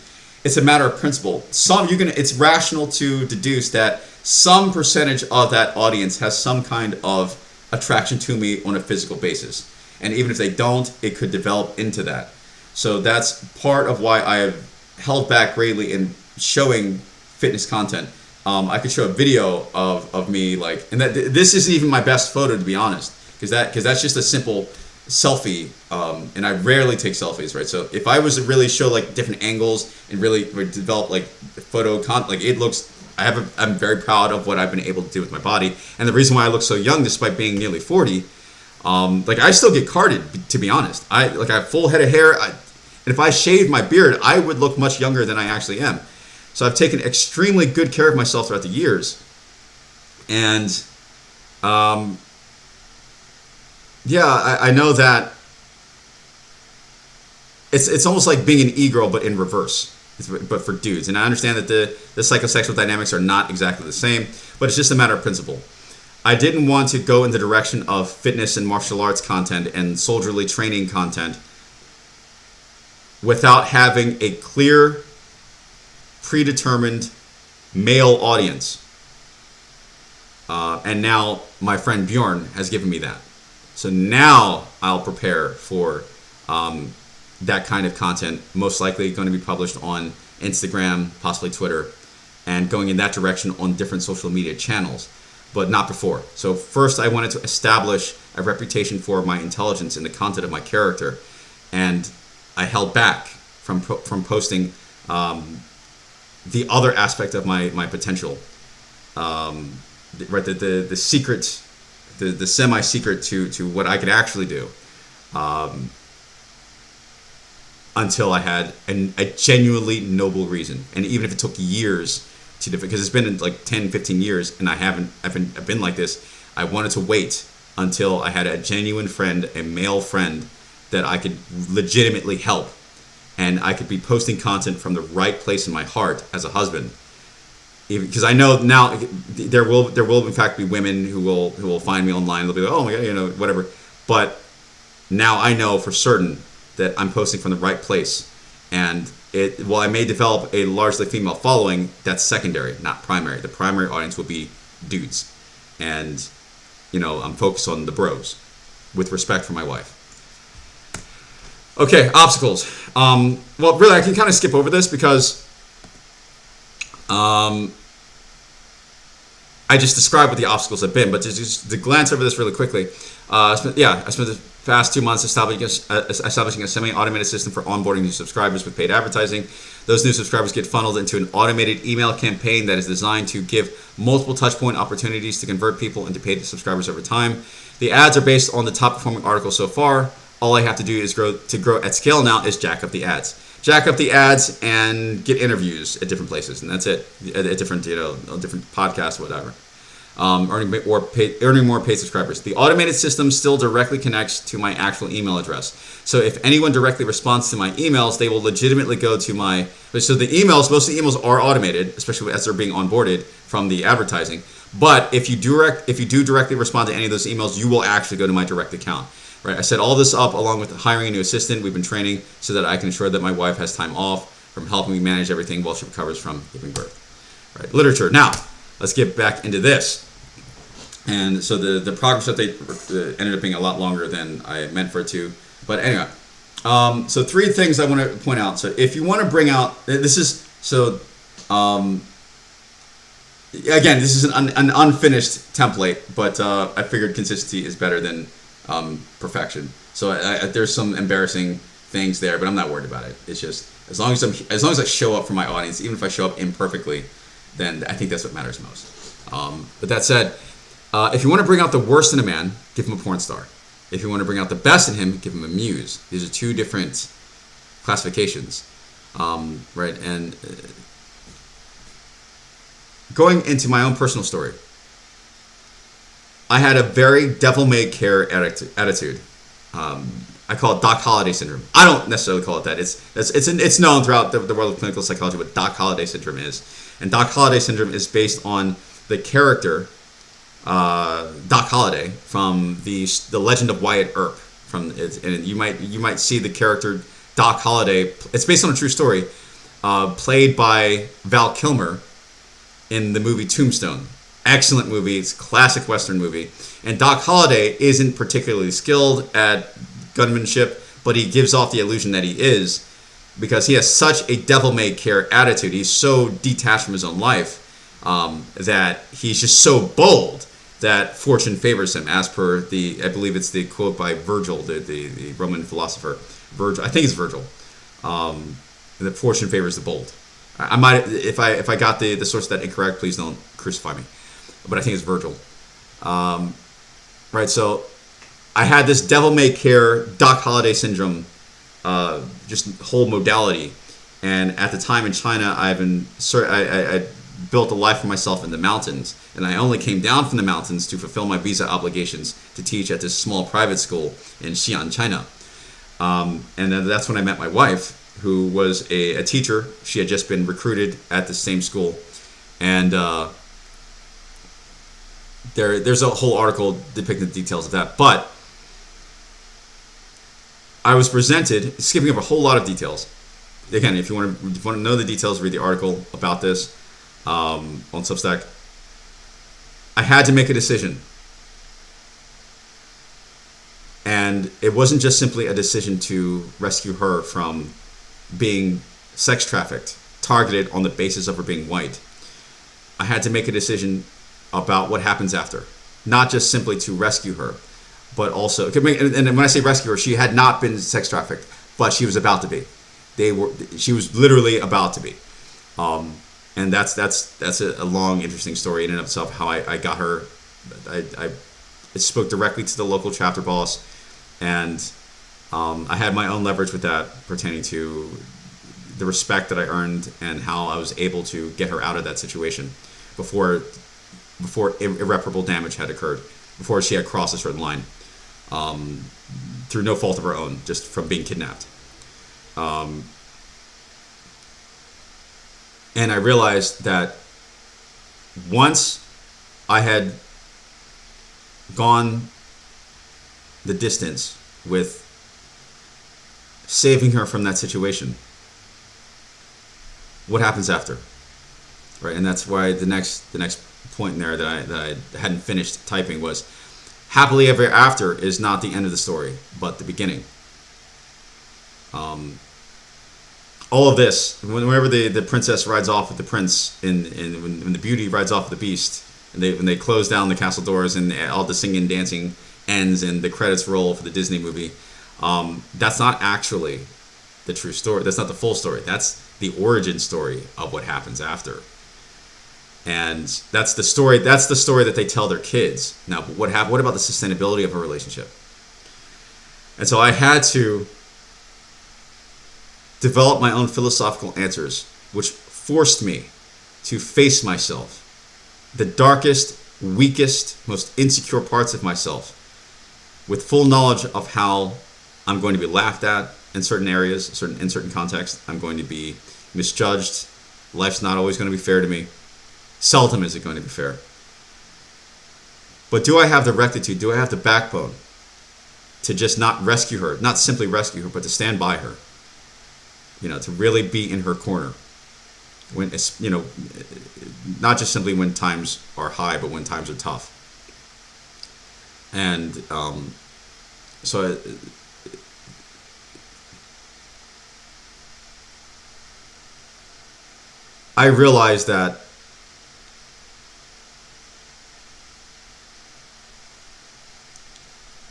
it's a matter of principle. It's rational to deduce that some percentage of that audience has some kind of attraction to me on a physical basis. And even if they don't, it could develop into that. So that's part of why I have held back greatly in showing fitness content. I could show a video of me, like, and this isn't even my best photo, to be honest, because that's just a simple selfie, and I rarely take selfies, right? So if I was to really show like different angles and really develop like photo content, like it looks, I'm very proud of what I've been able to do with my body, and the reason why I look so young, despite being nearly 40, like I still get carded, to be honest. I have full head of hair, and if I shaved my beard, I would look much younger than I actually am. So I've taken extremely good care of myself throughout the years. And I know that it's almost like being an e-girl, but in reverse, but for dudes. And I understand that the psychosexual dynamics are not exactly the same, but it's just a matter of principle. I didn't want to go in the direction of fitness and martial arts content and soldierly training content without having a clear, predetermined male audience. And now my friend Bjorn has given me that. So now I'll prepare for that kind of content, most likely going to be published on Instagram, possibly Twitter, and going in that direction on different social media channels, but not before. So first I wanted to establish a reputation for my intelligence in the content of my character, and I held back from posting the other aspect of my potential, right? The secret, the semi-secret to what I could actually do, until I had a genuinely noble reason. And even if it took years because it's been like 10, 15 years, and I've been like this, I wanted to wait until I had a genuine friend, a male friend that I could legitimately help. And I could be posting content from the right place in my heart as a husband, because I know now there will in fact be women who will find me online. They'll be like, oh my god, whatever. But now I know for certain that I'm posting from the right place, and while I may develop a largely female following, that's secondary, not primary. The primary audience will be dudes, and I'm focused on the bros, with respect for my wife. Okay, obstacles. Well, really, I can kind of skip over this because I just described what the obstacles have been. But just to glance over this really quickly, I spent the past 2 months establishing a semi-automated system for onboarding new subscribers with paid advertising. Those new subscribers get funneled into an automated email campaign that is designed to give multiple touchpoint opportunities to convert people into paid subscribers over time. The ads are based on the top performing articles so far. All I have to do is grow at scale now is jack up the ads and get interviews at different places, and that's it. At different different podcasts, whatever. earning more paid subscribers. The automated system still directly connects to my actual email address. So if anyone directly responds to my emails, they will legitimately go to my. So the emails, most of the emails are automated, especially as they're being onboarded from the advertising. But if you do directly respond to any of those emails, you will actually go to my direct account. Right? I set all this up along with hiring a new assistant. We've been training so that I can ensure that my wife has time off from helping me manage everything while she recovers from giving birth. Right? Literature. Now, let's get back into this. And so the progress that they ended up being a lot longer than I meant for it to. But anyway, so 3 things I want to point out. So if you want to bring out, this is, so, again, this is an unfinished template, but I figured consistency is better than perfection. So there's some embarrassing things there, but I'm not worried about it. It's just, as long as I show up for my audience, even if I show up imperfectly, then I think that's what matters most. But that said, if you want to bring out the worst in a man, give him a porn star. If you want to bring out the best in him, give him a muse. These are 2 different classifications, right? And going into my own personal story, I had a very devil-may-care attitude. I call it Doc Holliday syndrome. I don't necessarily call it that. It's known throughout the world of clinical psychology what Doc Holliday syndrome is. And Doc Holliday syndrome is based on the character Doc Holliday from the Legend of Wyatt Earp. And you might see the character Doc Holliday. It's based on a true story, played by Val Kilmer in the movie Tombstone. Excellent movie. It's a classic Western movie. And Doc Holliday isn't particularly skilled at gunmanship, but he gives off the illusion that he is, because he has such a devil-may-care attitude. He's so detached from his own life that he's just so bold that fortune favors him, as per I believe it's the quote by Virgil, the Roman philosopher. Virgil, I think it's Virgil. That fortune favors the bold. I might, if I got the source of that incorrect, please don't crucify me. But I think it's Virgil. Right, so I had this devil-may-care Doc Holliday syndrome, just whole modality. And at the time in China, I built a life for myself in the mountains, and I only came down from the mountains to fulfill my visa obligations to teach at this small private school in Xi'an, China. And then that's when I met my wife, who was a teacher. She had just been recruited at the same school, and there's a whole article depicting the details of that. But I was presented, skipping over a whole lot of details. Again, if you want to know the details, read the article about this on Substack. I had to make a decision. And it wasn't just simply a decision to rescue her from being sex trafficked, targeted on the basis of her being white. I had to make a decision about what happens after. Not just simply to rescue her, but also, and when I say rescue her, she had not been sex trafficked, but she was about to be. She was literally about to be. And that's a long, interesting story in and of itself, how I got her. I spoke directly to the local chapter boss, and I had my own leverage with that, pertaining to the respect that I earned and how I was able to get her out of that situation before irreparable damage had occurred, before she had crossed a certain line, through no fault of her own, just from being kidnapped. And I realized that once I had gone the distance with saving her from that situation, what happens after? Right, and that's why the next point in there that I hadn't finished typing was, happily ever after is not the end of the story, but the beginning. All of this, whenever the princess rides off with the prince, when the beauty rides off with the beast, and when they close down the castle doors and all the singing and dancing ends and the credits roll for the Disney movie, that's not actually the true story. That's not the full story. That's the origin story of what happens after. And that's the story that they tell their kids. Now, what about the sustainability of a relationship? And so I had to develop my own philosophical answers, which forced me to face myself, the darkest weakest, most insecure parts of myself, with full knowledge of how I'm going to be laughed at in certain areas, in certain contexts. I'm going to be misjudged. Life's not always going to be fair to me. Seldom is it going to be fair. But do I have the rectitude? Do I have the backbone to just not rescue her, not simply rescue her, but to stand by her? To really be in her corner. When not just simply when times are high, but when times are tough. And so I realized that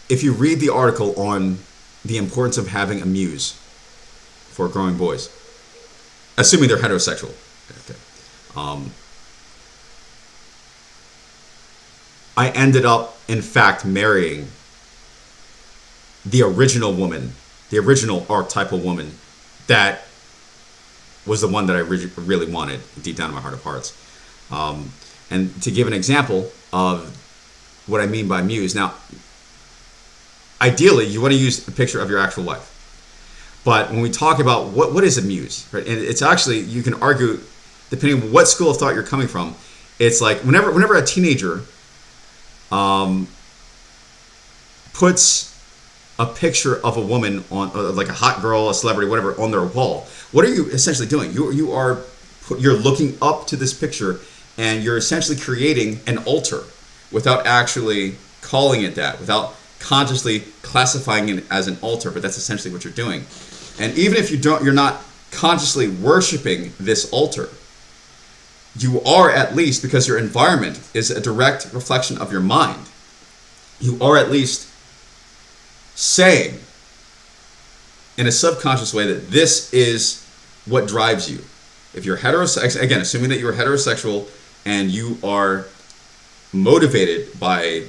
if you read the article on the importance of having a muse for growing boys, assuming they're heterosexual, I ended up, in fact, marrying the original woman, the original archetypal woman that was the one that I really wanted deep down in my heart of hearts. And to give an example of what I mean by muse, now, ideally, you want to use a picture of your actual wife. But when we talk about what is a muse, right? And it's actually, you can argue, depending on what school of thought you're coming from, it's like whenever a teenager puts a picture of a woman on, like a hot girl, a celebrity, whatever, on their wall, what are you essentially doing? You're looking up to this picture, and you're essentially creating an altar without actually calling it that, without consciously classifying it as an altar, but that's essentially what you're doing. And even if you're not consciously worshiping this altar, you are, at least, because your environment is a direct reflection of your mind, you are at least saying in a subconscious way that this is what drives you. If you're heterosexual, again, assuming that you're heterosexual and you are motivated by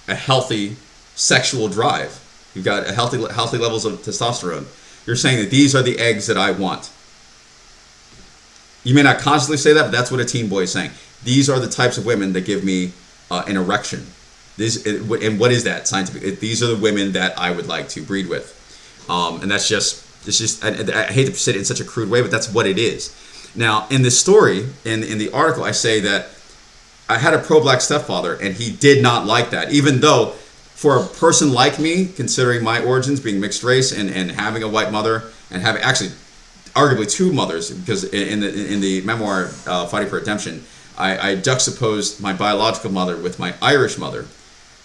a healthy sexual drive, you've got a healthy levels of testosterone, you're saying that these are the eggs that I want. You may not consciously say that, but that's what a teen boy is saying. These are the types of women that give me an erection. And what is that scientifically? These are the women that I would like to breed with. And that's just, I hate to say it in such a crude way, but that's what it is. Now, in this story, in the article, I say that I had a pro-black stepfather, and he did not like that. Even though, for a person like me, considering my origins, being mixed race and having a white mother, and having actually arguably two mothers, because in the memoir Fighting for Redemption, I juxtaposed my biological mother with my Irish mother,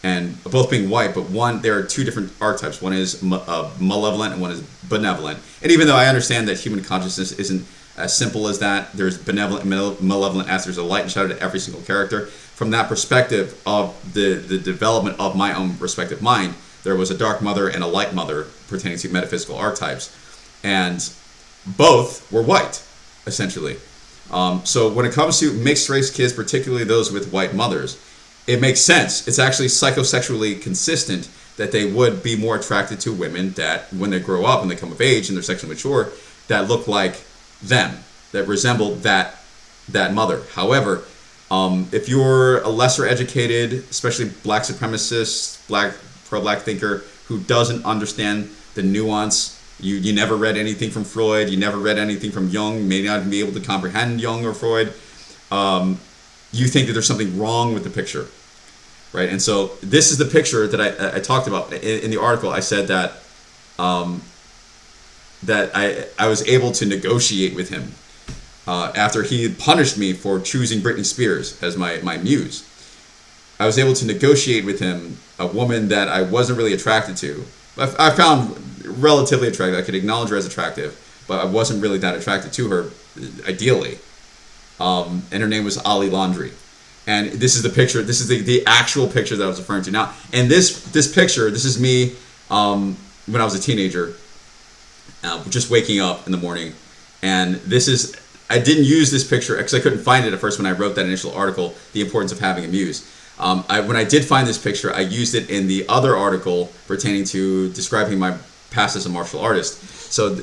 and both being white, but there are two different archetypes. One is malevolent and one is benevolent. And even though I understand that human consciousness isn't as simple as that, there's benevolent and malevolent as there's a light and shadow to every single character. From that perspective of the development of my own respective mind, there was a dark mother and a light mother pertaining to metaphysical archetypes. And both were white, essentially. So when it comes to mixed race kids, particularly those with white mothers, it makes sense. It's actually psychosexually consistent that they would be more attracted to women that, when they grow up and they come of age and they're sexually mature, that look like them, that resemble that mother. However, if you're a lesser educated, especially black supremacist, pro-black thinker who doesn't understand the nuance, you never read anything from Freud, you never read anything from Jung, may not even be able to comprehend Jung or Freud, you think that there's something wrong with the picture, right? And so this is the picture that I talked about in the article. I said that that I was able to negotiate with him after he punished me for choosing Britney Spears as my muse. I was able to negotiate with him a woman that I wasn't really attracted to. I found relatively attractive. I could acknowledge her as attractive, but I wasn't really that attracted to her, ideally. And her name was Ali Laundry. And this is the picture. This is the actual picture that I was referring to. Now, and this picture, this is me when I was a teenager, just waking up in the morning. And this is, I didn't use this picture because I couldn't find it at first when I wrote that initial article, The Importance of Having a Muse. When I did find this picture, I used it in the other article pertaining to describing my past as a martial artist. So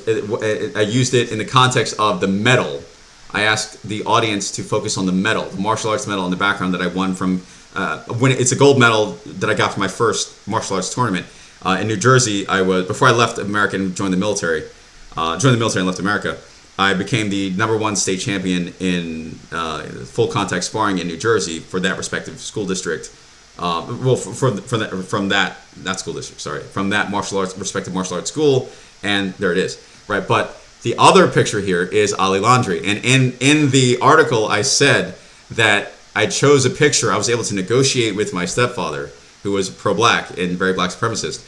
I used it in the context of the medal. I asked the audience to focus on the medal, the martial arts medal in the background that I won from when it's a gold medal that I got for my first martial arts tournament in New Jersey. Before I left America and joined the military. And left America. I became the '1 state champion in full contact sparring in New Jersey for that respective school district. From that school district, from that respective martial arts school, and there it is, right? But the other picture here is Ali Laundrie, and in the article I said that I chose a picture. I was able to negotiate with my stepfather, who was pro-black and very black supremacist,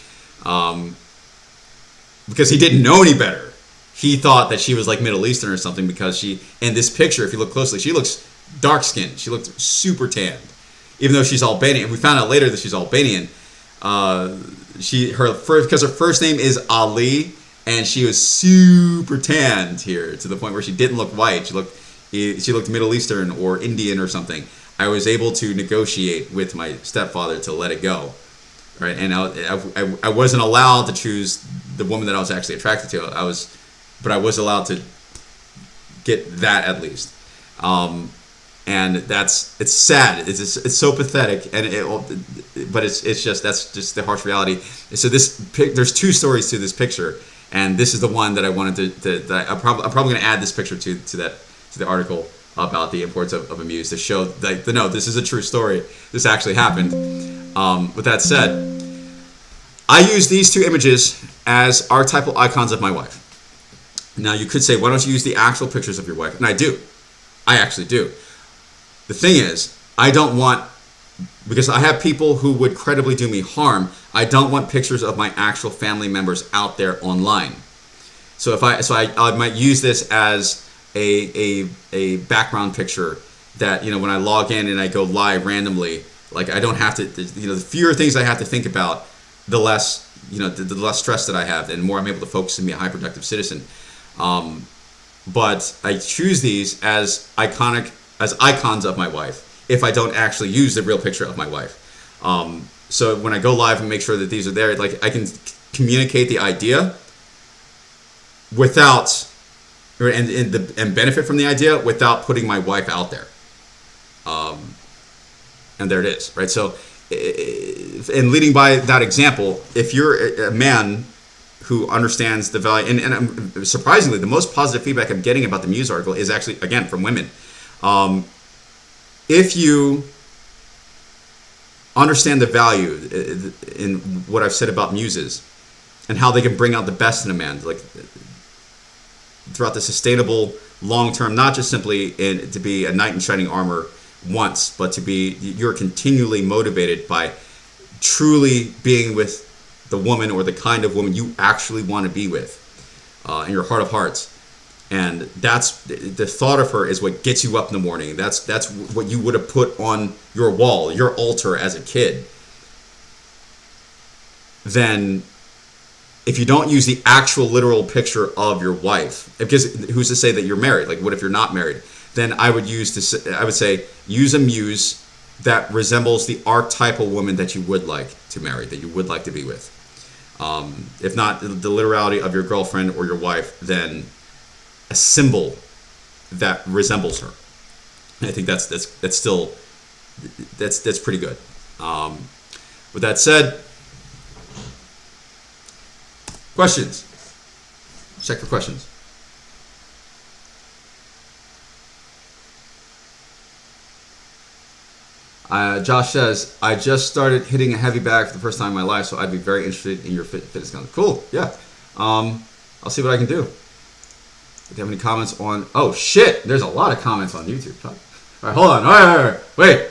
because he didn't know any better. He thought that she was like Middle Eastern or something because in this picture, if you look closely, she looks dark-skinned. She looked super tanned, even though she's Albanian. We found out later that she's Albanian. Because her first name is Ali, and she was super tanned here to the point where she didn't look white. She looked Middle Eastern or Indian or something. I was able to negotiate with my stepfather to let it go, right? And I wasn't allowed to choose the woman that I was actually attracted to. But I was allowed to get that at least. And it's sad. It's so pathetic, but it's just that's just the harsh reality. So there's two stories to this picture, and this is the one that I wanted to I'm probably going to add this picture to the article about the importance of a muse to show that no, this is a true story. This actually happened. With that said, I use these two images as archetypal icons of my wife. Now you could say, why don't you use the actual pictures of your wife? And I do. I actually do. The thing is, I don't want, because I have people who would credibly do me harm, I don't want pictures of my actual family members out there online. So I might use this as a background picture that, when I log in and I go live randomly, like I don't have to, the fewer things I have to think about, the less, the less stress that I have, and more I'm able to focus and be a high productive citizen. But I choose these as icons of my wife if I don't actually use the real picture of my wife. So when I go live and make sure that these are there, like I can communicate the idea without and benefit from the idea without putting my wife out there. And there it is, right? So, and leading by that example, if you're a man who understands the value, and surprisingly, the most positive feedback I'm getting about the Muse article is actually, again, from women. If you understand the value in what I've said about muses and how they can bring out the best in a man, like throughout the sustainable long term, not just simply to be a knight in shining armor once, but you're continually motivated by truly being with the woman or the kind of woman you actually want to be with in your heart of hearts. And that's the thought of her is what gets you up in the morning. That's what you would have put on your wall, your altar as a kid. Then if you don't use the actual literal picture of your wife, because who's to say that you're married? Like, what if you're not married? Then I would say use a muse that resembles the archetypal woman that you would like to marry, that you would like to be with. If not the literality of your girlfriend or your wife, then a symbol that resembles her. And I think that's pretty good. With that said, questions? Check for questions. Josh says, I just started hitting a heavy bag for the first time in my life, so I'd be very interested in your fitness content. Cool, yeah. I'll see what I can do. Do you have any comments on... Oh, shit! There's a lot of comments on YouTube. All right, hold on. All right. Wait.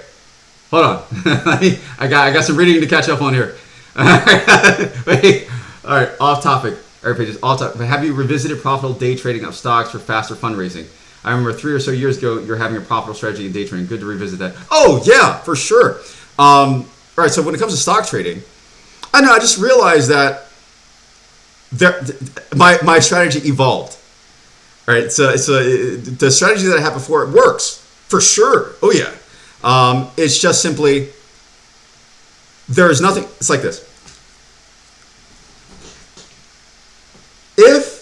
Hold on. I got some reading to catch up on here. Wait. All right, off topic. All right, pages, off topic. Have you revisited profitable day trading of stocks for faster fundraising? I remember 3 or so years ago, you're having a profitable strategy in day trading. Good to revisit that. Oh, yeah, for sure. All right, so when it comes to stock trading, I just realized that my strategy evolved. All right, so the strategy that I had before, it works, for sure. Oh, yeah. It's just simply, there's nothing, it's like this. If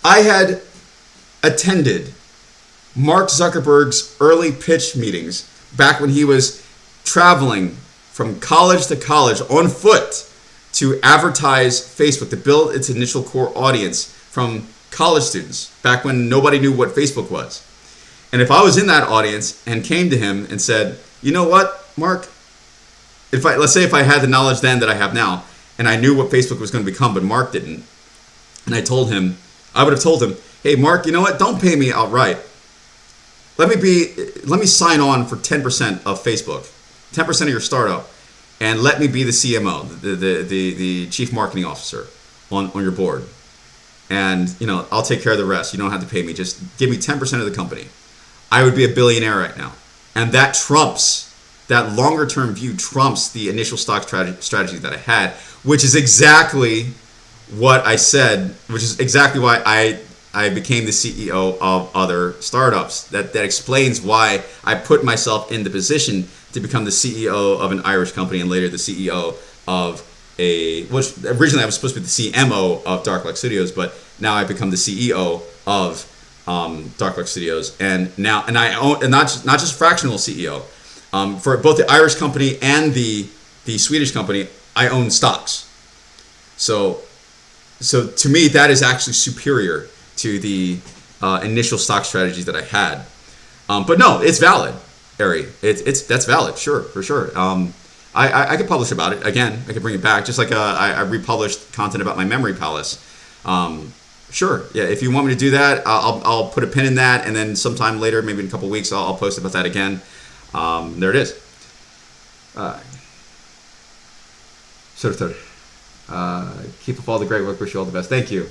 I had attended Mark Zuckerberg's early pitch meetings back when he was traveling from college to college on foot to advertise Facebook, to build its initial core audience from college students back when nobody knew what Facebook was. And if I was in that audience and came to him and said, you know what, Mark, let's say if I had the knowledge then that I have now, and I knew what Facebook was going to become, but Mark didn't, and I would have told him, hey, Mark, you know what, don't pay me outright. Let me sign on for 10% of Facebook, 10% of your startup, and let me be the CMO, the chief marketing officer on your board. And, I'll take care of the rest. You don't have to pay me. Just give me 10% of the company. I would be a billionaire right now. And that longer term view trumps the initial stock strategy that I had, which is exactly what I said, which is exactly why I became the CEO of other startups. That explains why I put myself in the position to become the CEO of an Irish company and later the CEO of which originally I was supposed to be the CMO of Dark Studios, but now I've become the CEO of Dark Studios, and I own, and not just fractional CEO, for both the Irish company and the Swedish company. I own stocks, so to me that is actually superior to the initial stock strategy that I had. But no, it's valid, Ari. That's valid, sure, for sure. I could publish about it again. I could bring it back, just like I republished content about my memory palace. Sure, yeah. If you want me to do that, I'll put a pin in that, and then sometime later, maybe in a couple of weeks, I'll post about that again. There it is. Keep up all the great work. Wish you all the best. Thank you.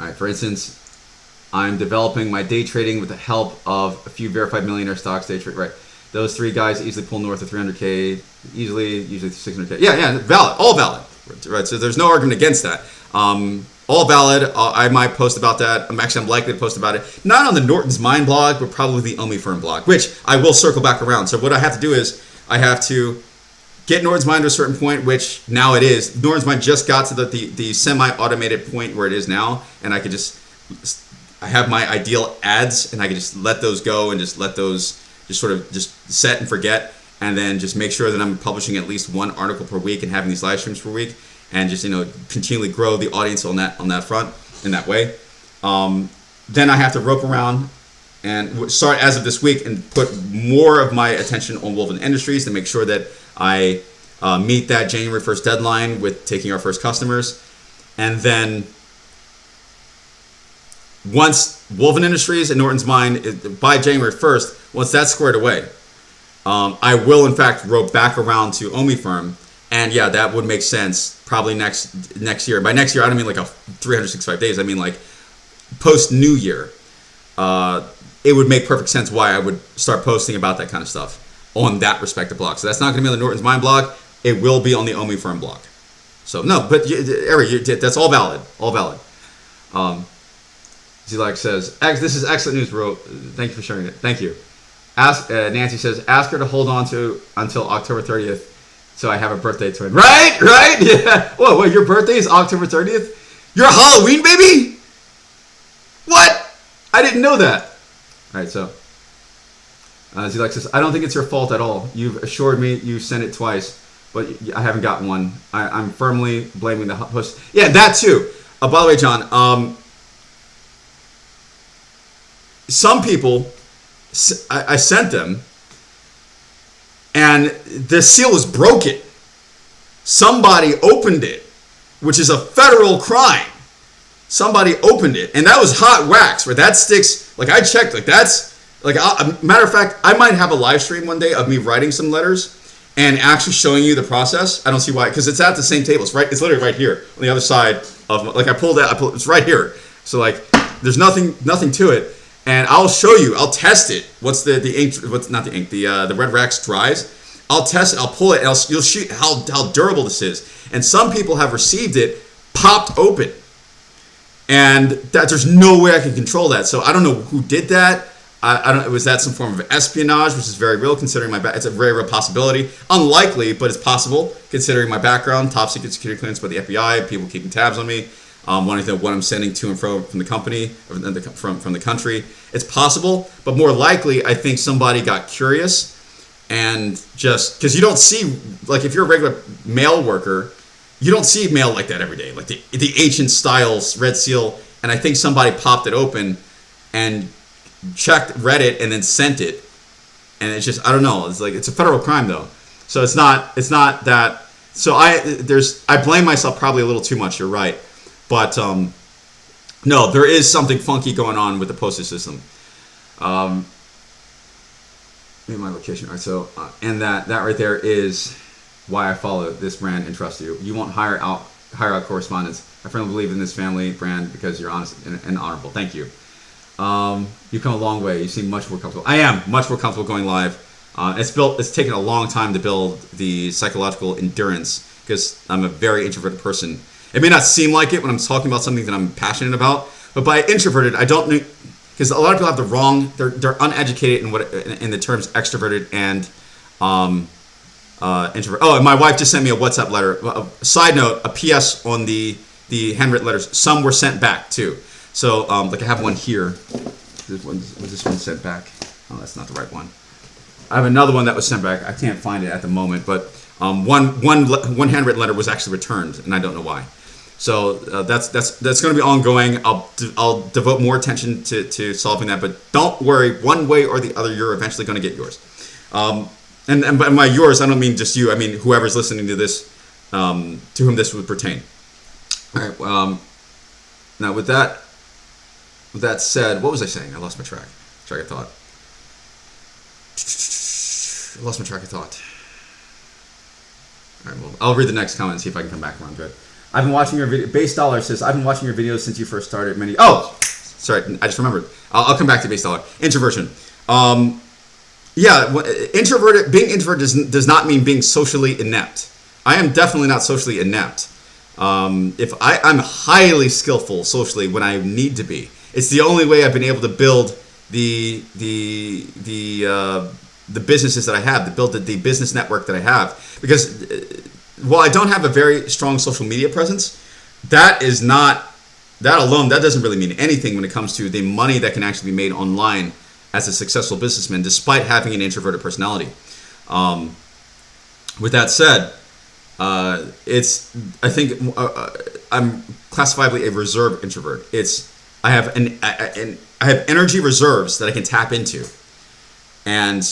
All right. For instance, I'm developing my day trading with the help of a few verified millionaire stocks. Day trade, right? Those three guys easily pull north of 300K, usually 600K. Yeah, valid, all valid, right? So there's no argument against that. All valid. I might post about that. I'm likely to post about it, not on the Norton's Mind blog, but probably the Omi Firm blog, which I will circle back around. So what I have to do is I have to get Norton's Mind to a certain point, which now it is. Norton's Mind just got to the semi-automated point where it is now, and I have my ideal ads, and I can just let those go and just let those just set and forget, and then just make sure that I'm publishing at least one article per week and having these live streams per week, and just continually grow the audience on that front in that way. Then I have to rope around and start as of this week and put more of my attention on Woven Industries to make sure that I meet that January 1st deadline with taking our first customers. And then once Woven Industries and Norton's Mind, by January 1st, once that's squared away, I will in fact rope back around to Omi Firm. And yeah, that would make sense probably next year. By next year, I don't mean like a 365 days. I mean like post New Year. It would make perfect sense why I would start posting about that kind of stuff on that respective blog. So that's not going to be on the Norton's Mind blog. It will be on the Omi Firm blog. So no, but Eric, that's all valid. All valid. Zilak says, this is excellent news, bro. Thank you for sharing it. Thank you. Nancy says, ask her to hold on until October 30th so I have a birthday twin. Right? Yeah. Whoa, your birthday is October 30th? You're a Halloween baby? What? I didn't know that. All right, so Zilak says, I don't think it's your fault at all. You've assured me you sent it twice, but I haven't gotten one. I'm firmly blaming the host. Yeah, that too. By the way, John, some people, I sent them, and the seal was broken. Somebody opened it, which is a federal crime. Somebody opened it, and that was hot wax, right? That sticks, like I checked, like that's, like, matter of fact, I might have a live stream one day of me writing some letters and actually showing you the process. I don't see why, because it's at the same table. It's literally right here on the other side of, like I pulled it, it's right here. So like, there's nothing to it. And I'll show you, I'll test it. What's the ink, what's not the ink, the red wax dries. I'll test it, I'll pull it, and you'll see how durable this is. And some people have received it popped open. And that there's no way I can control that. So I don't know who did that. I don't. Was that some form of espionage, which is very real considering it's a very real possibility. Unlikely, but it's possible considering my background, top secret security clearance by the FBI, people keeping tabs on me. wanting to know what I'm sending to and from the company, from the country. It's possible, but more likely, I think somebody got curious and just because you don't see, like, if you're a regular mail worker, you don't see mail like that every day, like the ancient styles red seal. And I think somebody popped it open and read it, and then sent it. And it's just, I don't know. It's like, it's a federal crime though. So it's not that. So I blame myself probably a little too much. You're right. But no, there is something funky going on with the postage system. In my location. All right. So, and that right there is why I follow this brand and trust you. You won't hire out correspondence. I firmly believe in this family brand because you're honest and honorable. Thank you. You've come a long way. You seem much more comfortable. I am much more comfortable going live. It's taken a long time to build the psychological endurance because I'm a very introverted person. It may not seem like it when I'm talking about something that I'm passionate about, but by introverted, I don't know, because a lot of people have the wrong. They're uneducated in the terms extroverted and introvert. Oh, and my wife just sent me a WhatsApp letter. Side note: a PS on the handwritten letters. Some were sent back too. So, like I have one here. Was this one sent back? Oh, that's not the right one. I have another one that was sent back. I can't find it at the moment, but one handwritten letter was actually returned, and I don't know why. So that's going to be ongoing. I'll devote more attention to solving that, but don't worry. One way or the other, you're eventually going to get yours. And by yours, I don't mean just you. I mean whoever's listening to this, to whom this would pertain. All right. Now with that said, what was I saying? I lost my track of thought. I lost my track of thought. All right, well, I'll read the next comment and see if I can come back around to it. I've been watching your video. Base Dollar says, I've been watching your videos since you first started. Sorry, I just remembered. I'll come back to Base Dollar. Introversion. Being introverted does not mean being socially inept. I am definitely not socially inept. I'm highly skillful socially when I need to be. It's the only way I've been able to build the businesses that I have, to build the business network that I have. Because while I don't have a very strong social media presence, that alone doesn't really mean anything when it comes to the money that can actually be made online as a successful businessman, despite having an introverted personality. With that said, I think I'm classifiably a reserve introvert. I have energy reserves that I can tap into, and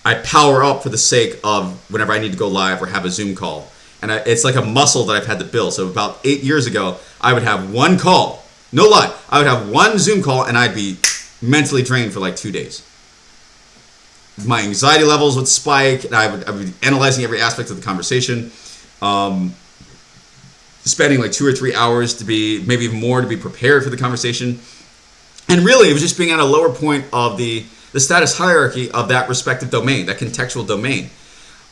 I power up for the sake of whenever I need to go live or have a Zoom call. And it's like a muscle that I've had to build. So about 8 years ago, I would have one call. No lie. I would have one Zoom call and I'd be mentally drained for like 2 days. My anxiety levels would spike, and I would be analyzing every aspect of the conversation. Spending like 2 or 3 hours to be, maybe even more, to be prepared for the conversation. And really, it was just being at a lower point of the status hierarchy of that respective domain, that contextual domain.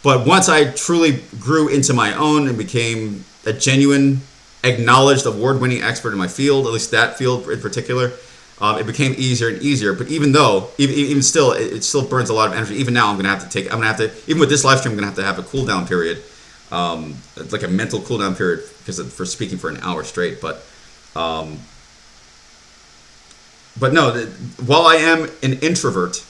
But once I truly grew into my own and became a genuine, acknowledged, award-winning expert in my field, at least that field in particular, it became easier and easier. But even still, it still burns a lot of energy. Even now, I'm going to have to, even with this live stream, I'm going to have a cool down period. Like a mental cool down period for speaking for an hour straight. But no, while I am an introvert,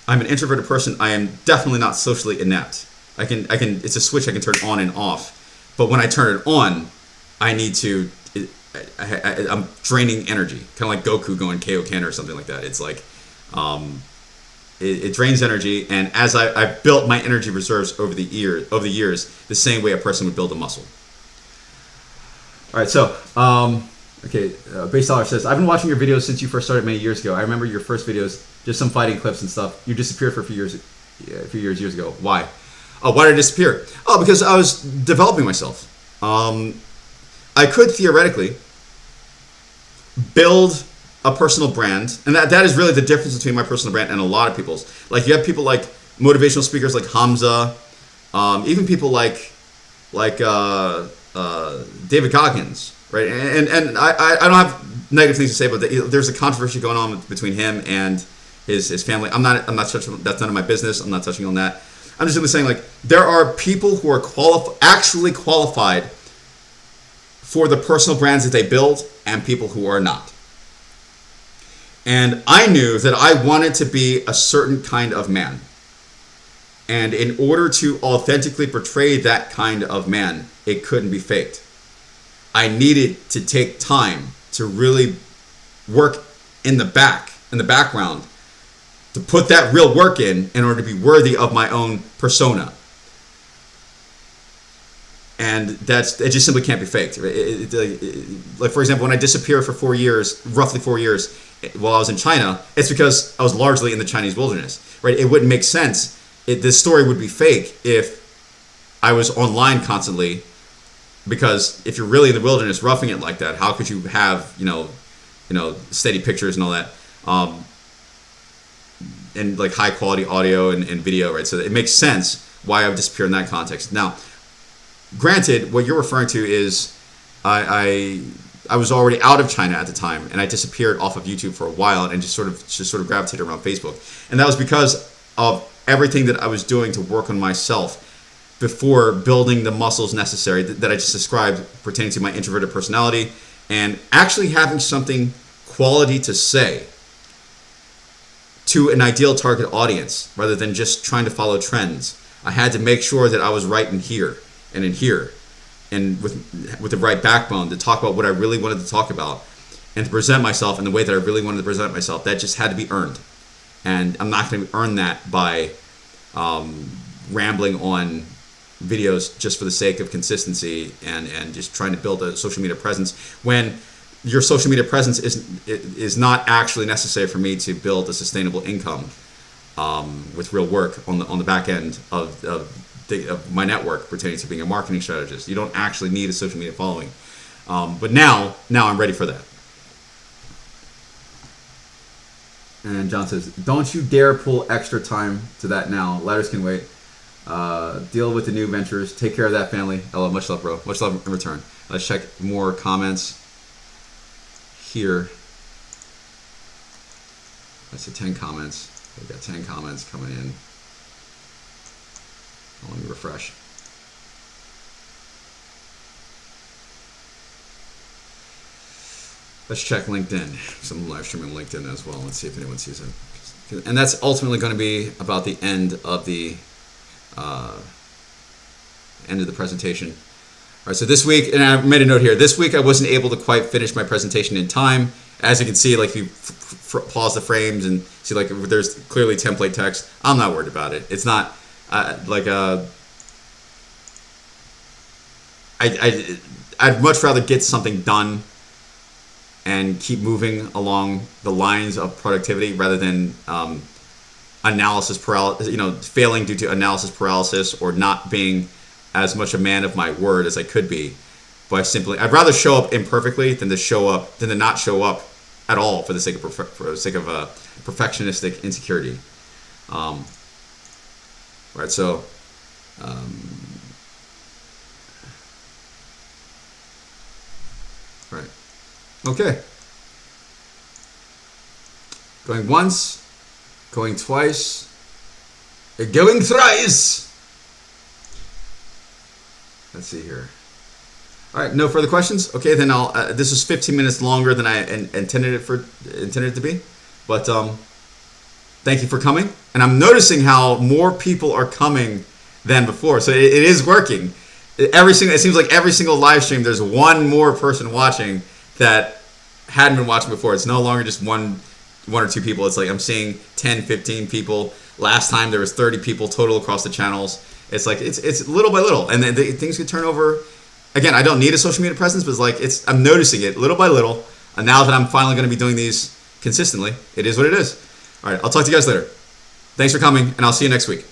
I'm an introverted person. I am definitely not socially inept. I can. It's a switch I can turn on and off. But when I turn it on, I need to. I'm draining energy, kind of like Goku going Kaioken or something like that. It's like, it drains energy. And as I've built my energy reserves over the years, the same way a person would build a muscle. All right, so. Okay, Base Dollar says, I've been watching your videos since you first started many years ago. I remember your first videos, just some fighting clips and stuff. You disappeared for a few years ago. Why? Oh, why did I disappear? Oh, because I was developing myself. I could theoretically build a personal brand, and that is really the difference between my personal brand and a lot of people's. Like, you have people like motivational speakers like Hamza, even people like David Goggins. Right, and I don't have negative things to say, but there's a controversy going on between him and his family. I'm not touching. That's none of my business. I'm not touching on that. I'm just simply saying, like, there are people who are actually qualified for the personal brands that they build and people who are not. And I knew that I wanted to be a certain kind of man. And in order to authentically portray that kind of man, it couldn't be faked. I needed to take time to really work in the background, to put that real work in order to be worthy of my own persona. And it just simply can't be faked. Like, for example, when I disappeared for 4 years, roughly 4 years, while I was in China, it's because I was largely in the Chinese wilderness, right? It wouldn't make sense. This story would be fake if I was online constantly, because if you're really in the wilderness roughing it like that, how could you have, steady pictures and all that, and like high quality audio and video, right? So it makes sense why I would disappear in that context. Now, granted, what you're referring to is I was already out of China at the time, and I disappeared off of YouTube for a while and just sort of gravitated around Facebook. And that was because of everything that I was doing to work on myself before building the muscles necessary that I just described pertaining to my introverted personality, and actually having something quality to say to an ideal target audience rather than just trying to follow trends. I had to make sure that I was right in here and in here, and with the right backbone to talk about what I really wanted to talk about and to present myself in the way that I really wanted to present myself. That just had to be earned. And I'm not going to earn that by rambling on videos just for the sake of consistency and just trying to build a social media presence when your social media presence is not actually necessary for me to build a sustainable income with real work on the back end of my network pertaining to being a marketing strategist. You don't actually need a social media following. But now I'm ready for that. And John says, don't you dare pull extra time to that now. Letters can wait. Deal with the new ventures. Take care of that family. Hello, much love, bro. Much love in return. Let's check more comments here. That's 10 comments. We've got 10 comments coming in. Let me refresh. Let's check LinkedIn. So I'm live streaming LinkedIn as well. Let's see if anyone sees it. And that's ultimately going to be about the end of the presentation. All right, so this week, and I made a note here, this week I wasn't able to quite finish my presentation in time. As you can see, like if you pause the frames and see like there's clearly template text, I'm not worried about it. It's not I'd much rather get something done and keep moving along the lines of productivity rather than analysis paralysis, failing due to analysis paralysis or not being as much a man of my word as I could be. I'd rather show up imperfectly than to not show up at all for the sake of perfectionistic insecurity. Right, so right. Okay. Going once, going twice, going thrice. Let's see here. All right, no further questions. Okay, then I'll. This is 15 minutes longer than I intended it to be, but thank you for coming. And I'm noticing how more people are coming than before, so it is working. It seems like every single live stream, there's one more person watching that hadn't been watching before. It's no longer just one or two people. It's like I'm seeing 10, 15 people. Last time there was 30 people total across the channels. It's like it's little by little, and then things could turn over. Again, I don't need a social media presence, but I'm noticing it little by little. And now that I'm finally going to be doing these consistently, it is what it is. All right, I'll talk to you guys later. Thanks for coming, and I'll see you next week.